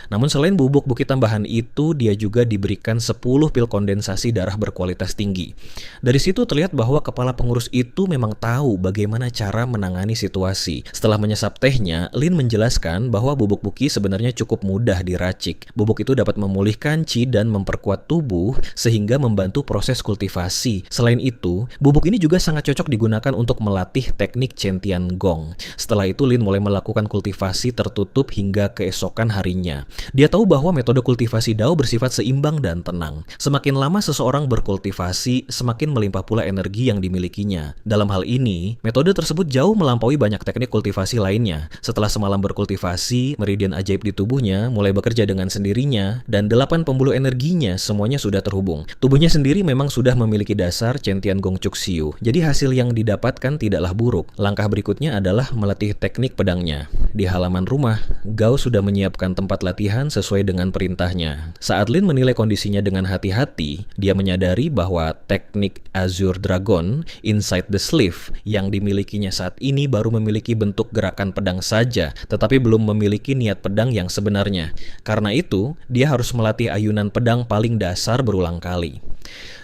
Namun selain bubuk buki tambahan itu, dia juga diberikan 10 pil kondensasi darah berkualitas tinggi. Dari situ terlihat bahwa kepala pengurus itu memang tahu bagaimana cara menangani situasi. Setelah menyesap tehnya, Lin menjelaskan bahwa bubuk buki sebenarnya cukup mudah diracik. Bubuk itu dapat memulihkan qi dan memperkuat tubuh sehingga membantu proses kultivasi. Selain itu, bubuk ini juga sangat cocok digunakan untuk melatih teknik Centian Gong. Setelah itu Lin mulai melakukan kultivasi tertutup hingga keesokan harinya. Dia tahu bahwa metode kultivasi Dao bersifat seimbang dan tenang. Semakin lama seseorang berkultivasi, semakin melimpah pula energi yang dimilikinya. Dalam hal ini, metode tersebut jauh melampaui banyak teknik kultivasi lainnya. Setelah semalam berkultivasi, meridian ajaib di tubuhnya mulai bekerja dengan sendirinya, dan 8 pembuluh energinya semuanya sudah terhubung. Tubuhnya sendiri memang sudah memiliki dasar Centian Gong Chuk Siu, jadi hasil yang didapatkan tidaklah buruk. Langkah berikutnya adalah melatih teknik pedangnya. Di halaman rumah, Gao sudah menyiapkan tempat latihan sesuai dengan perintahnya. Saat Lin menilai kondisinya dengan hati-hati, dia menyadari bahwa teknik Azure Dragon Inside the Sleeve yang dimilikinya saat ini baru memiliki bentuk gerakan pedang saja, tetapi belum memiliki niat pedang yang sebenarnya. Karena itu, dia harus melatih ayunan pedang paling dasar berulang kali.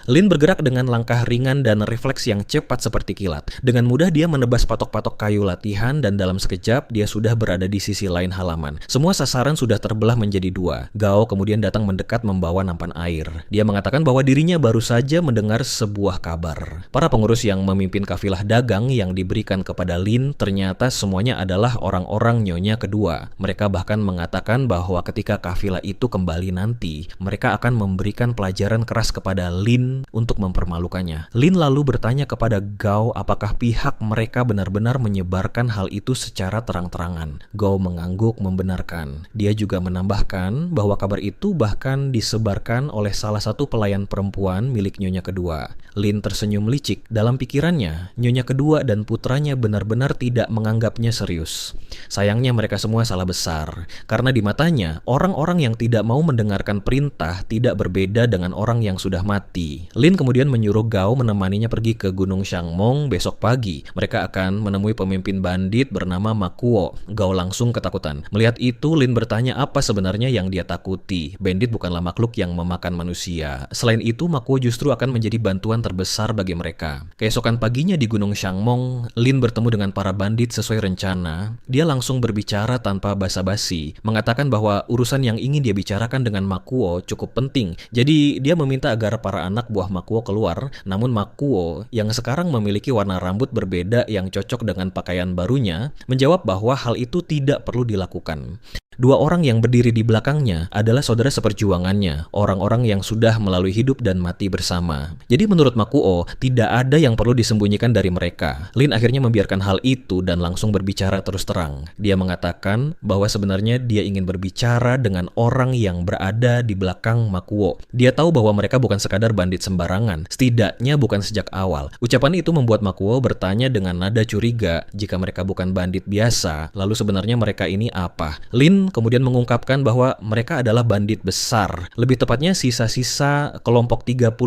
Lin bergerak dengan langkah ringan dan refleks yang cepat seperti kilat. Dengan mudah dia menebas patok-patok kayu latihan dan dalam sekejap dia sudah berada di sisi lain halaman. Semua sasaran sudah terbelah menjadi 2. Gao kemudian datang mendekat membawa nampan air. Dia mengatakan bahwa dirinya baru saja mendengar sebuah kabar. Para pengurus yang memimpin kafilah dagang yang diberikan kepada Lin ternyata semuanya adalah orang-orang nyonya kedua. Mereka bahkan mengatakan bahwa ketika kafilah itu kembali nanti, mereka akan memberikan pelajaran keras kepada Lin untuk mempermalukannya. Lin lalu bertanya kepada Gao apakah pihak mereka benar-benar menyebarkan hal itu secara terang-terangan. Gao mengangguk membenarkan. Dia juga menambahkan bahwa kabar itu bahkan disebarkan oleh salah satu pelayan perempuan milik nyonya kedua. Lin tersenyum licik. Dalam pikirannya, nyonya kedua dan putranya benar-benar tidak menganggapnya serius. Sayangnya mereka semua salah besar. Karena di matanya, orang-orang yang tidak mau mendengarkan perintah tidak berbeda dengan orang yang sudah mati. Lin kemudian menyuruh Gao menemaninya pergi ke Gunung Shangmong besok pagi. Mereka akan menemui pemimpin bandit bernama Makuo. Gao langsung ketakutan. Melihat itu, Lin bertanya apa sebenarnya yang dia takuti. Bandit bukanlah makhluk yang memakan manusia. Selain itu, Makuo justru akan menjadi bantuan terbesar bagi mereka. Keesokan paginya di Gunung Shangmong, Lin bertemu dengan para bandit sesuai rencana. Dia langsung berbicara tanpa basa-basi, mengatakan bahwa urusan yang ingin dia bicarakan dengan Makuo cukup penting. Jadi dia meminta agar para anak buah Makuo keluar, namun Makuo yang sekarang memiliki warna rambut berbeda yang cocok dengan pakaian barunya, menjawab bahwa hal itu tidak perlu dilakukan. Dua orang yang berdiri di belakangnya adalah saudara seperjuangannya, orang-orang yang sudah melalui hidup dan mati bersama. Jadi menurut Makuo, tidak ada yang perlu disembunyikan dari mereka. Lin akhirnya membiarkan hal itu dan langsung berbicara terus terang. Dia mengatakan bahwa sebenarnya dia ingin berbicara dengan orang yang berada di belakang Makuo. Dia tahu bahwa mereka bukan sekadar bandit sembarangan, setidaknya bukan sejak awal. Ucapan itu membuat Makuo bertanya dengan nada curiga, jika mereka bukan bandit biasa, lalu sebenarnya mereka ini apa? Lin kemudian mengungkapkan bahwa mereka adalah bandit besar. Lebih tepatnya sisa-sisa kelompok 36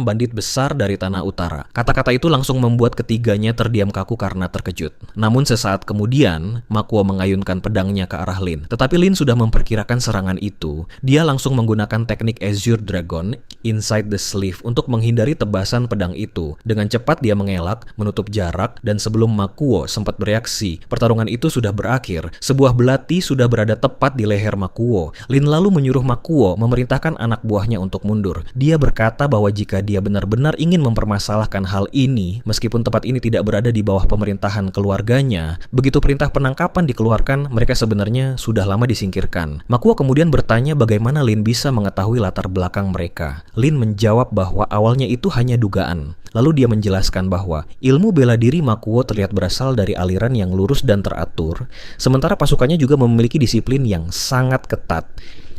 bandit besar dari Tanah Utara. Kata-kata itu langsung membuat ketiganya terdiam kaku karena terkejut. Namun sesaat kemudian, Makuo mengayunkan pedangnya ke arah Lin. Tetapi Lin sudah memperkirakan serangan itu. Dia langsung menggunakan teknik Azure Dragon, Inside the Sleeve, untuk menghindari tebasan pedang itu. Dengan cepat dia mengelak, menutup jarak, dan sebelum Makuo sempat bereaksi, pertarungan itu sudah berakhir. Sebuah belati sudah berada tepat di leher Makuo. Lin lalu menyuruh Makuo memerintahkan anak buahnya untuk mundur. Dia berkata bahwa jika dia benar-benar ingin mempermasalahkan hal ini, meskipun tempat ini tidak berada di bawah pemerintahan keluarganya, begitu perintah penangkapan dikeluarkan, mereka sebenarnya sudah lama disingkirkan. Makuo kemudian bertanya bagaimana Lin bisa mengetahui latar belakang mereka. Lin menjawab bahwa awalnya itu hanya dugaan. Lalu dia menjelaskan bahwa ilmu bela diri Makuo terlihat berasal dari aliran yang lurus dan teratur, sementara pasukannya juga memiliki disiplin yang sangat ketat.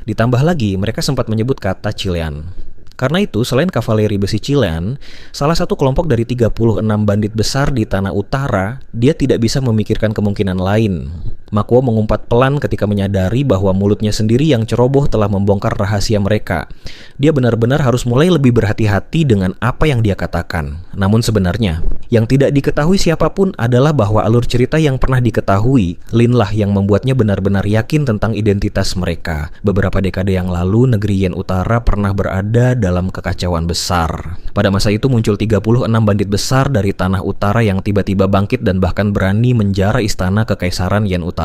Ditambah lagi, mereka sempat menyebut kata Chilean. Karena itu, selain kavaleri besi Chilean, salah satu kelompok dari 36 bandit besar di Tanah Utara, dia tidak bisa memikirkan kemungkinan lain. Makuo mengumpat pelan ketika menyadari bahwa mulutnya sendiri yang ceroboh telah membongkar rahasia mereka. Dia benar-benar harus mulai lebih berhati-hati dengan apa yang dia katakan. Namun sebenarnya, yang tidak diketahui siapapun adalah bahwa alur cerita yang pernah diketahui, Lin lah yang membuatnya benar-benar yakin tentang identitas mereka. Beberapa dekade yang lalu, negeri Yen Utara pernah berada dalam kekacauan besar. Pada masa itu muncul 36 bandit besar dari Tanah Utara yang tiba-tiba bangkit dan bahkan berani menjara istana kekaisaran Yen Utara.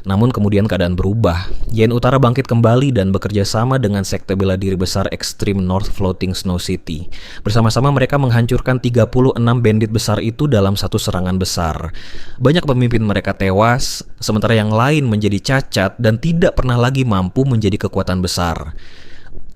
Namun kemudian keadaan berubah. Yen Utara bangkit kembali dan bekerja sama dengan sekte bela diri besar Extreme North Floating Snow City. Bersama-sama mereka menghancurkan 36 bandit besar itu dalam satu serangan besar. Banyak pemimpin mereka tewas, sementara yang lain menjadi cacat dan tidak pernah lagi mampu menjadi kekuatan besar.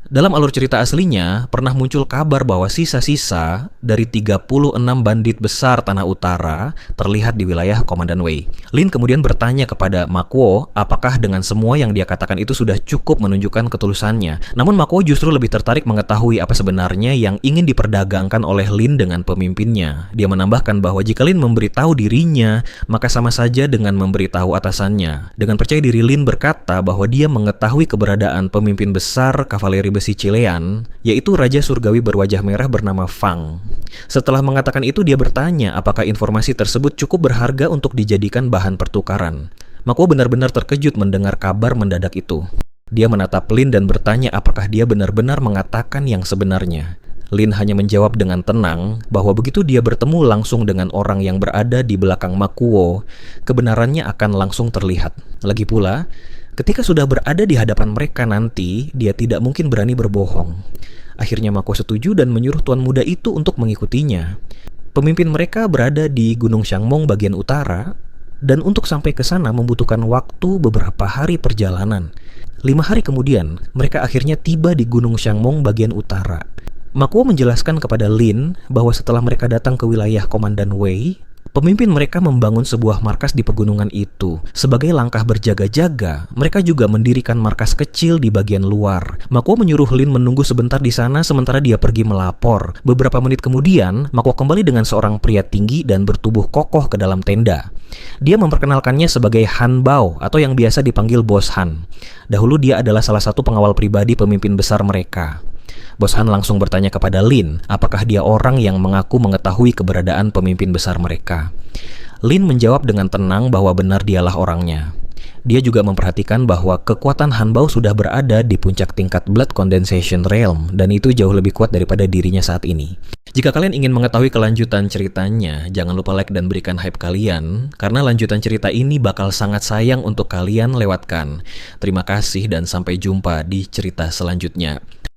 Dalam alur cerita aslinya, pernah muncul kabar bahwa sisa-sisa dari 36 bandit besar Tanah Utara terlihat di wilayah Komandan Wei. Lin kemudian bertanya kepada Makuo apakah dengan semua yang dia katakan itu sudah cukup menunjukkan ketulusannya. Namun Makuo justru lebih tertarik mengetahui apa sebenarnya yang ingin diperdagangkan oleh Lin dengan pemimpinnya. Dia menambahkan bahwa jika Lin memberitahu dirinya, maka sama saja dengan memberitahu atasannya. Dengan percaya diri, Lin berkata bahwa dia mengetahui keberadaan pemimpin besar kavaleri besi Chilean, yaitu Raja Surgawi berwajah merah bernama Fang. Setelah mengatakan itu, dia bertanya apakah informasi tersebut cukup berharga untuk dijadikan bahan pertukaran. Makuo benar-benar terkejut mendengar kabar mendadak itu. Dia menatap Lin dan bertanya apakah dia benar-benar mengatakan yang sebenarnya. Lin hanya menjawab dengan tenang bahwa begitu dia bertemu langsung dengan orang yang berada di belakang Makuo, kebenarannya akan langsung terlihat. Lagi pula, ketika sudah berada di hadapan mereka nanti, dia tidak mungkin berani berbohong. Akhirnya Makuo setuju dan menyuruh tuan muda itu untuk mengikutinya. Pemimpin mereka berada di Gunung Xiangmong bagian utara, dan untuk sampai ke sana membutuhkan waktu beberapa hari perjalanan. 5 hari kemudian, mereka akhirnya tiba di Gunung Xiangmong bagian utara. Makuo menjelaskan kepada Lin bahwa setelah mereka datang ke wilayah Komandan Wei, pemimpin mereka membangun sebuah markas di pegunungan itu. Sebagai langkah berjaga-jaga, mereka juga mendirikan markas kecil di bagian luar. Makuo menyuruh Lin menunggu sebentar di sana sementara dia pergi melapor. Beberapa menit kemudian, Makuo kembali dengan seorang pria tinggi dan bertubuh kokoh ke dalam tenda. Dia memperkenalkannya sebagai Han Bao atau yang biasa dipanggil Bos Han. Dahulu dia adalah salah satu pengawal pribadi pemimpin besar mereka. Bos Han langsung bertanya kepada Lin apakah dia orang yang mengaku mengetahui keberadaan pemimpin besar mereka. Lin menjawab dengan tenang bahwa benar dialah orangnya. Dia juga memperhatikan bahwa kekuatan Han Bao sudah berada di puncak tingkat Blood Condensation Realm dan itu jauh lebih kuat daripada dirinya saat ini. Jika kalian ingin mengetahui kelanjutan ceritanya, jangan lupa like dan berikan hype kalian, karena lanjutan cerita ini bakal sangat sayang untuk kalian lewatkan. Terima kasih dan sampai jumpa di cerita selanjutnya.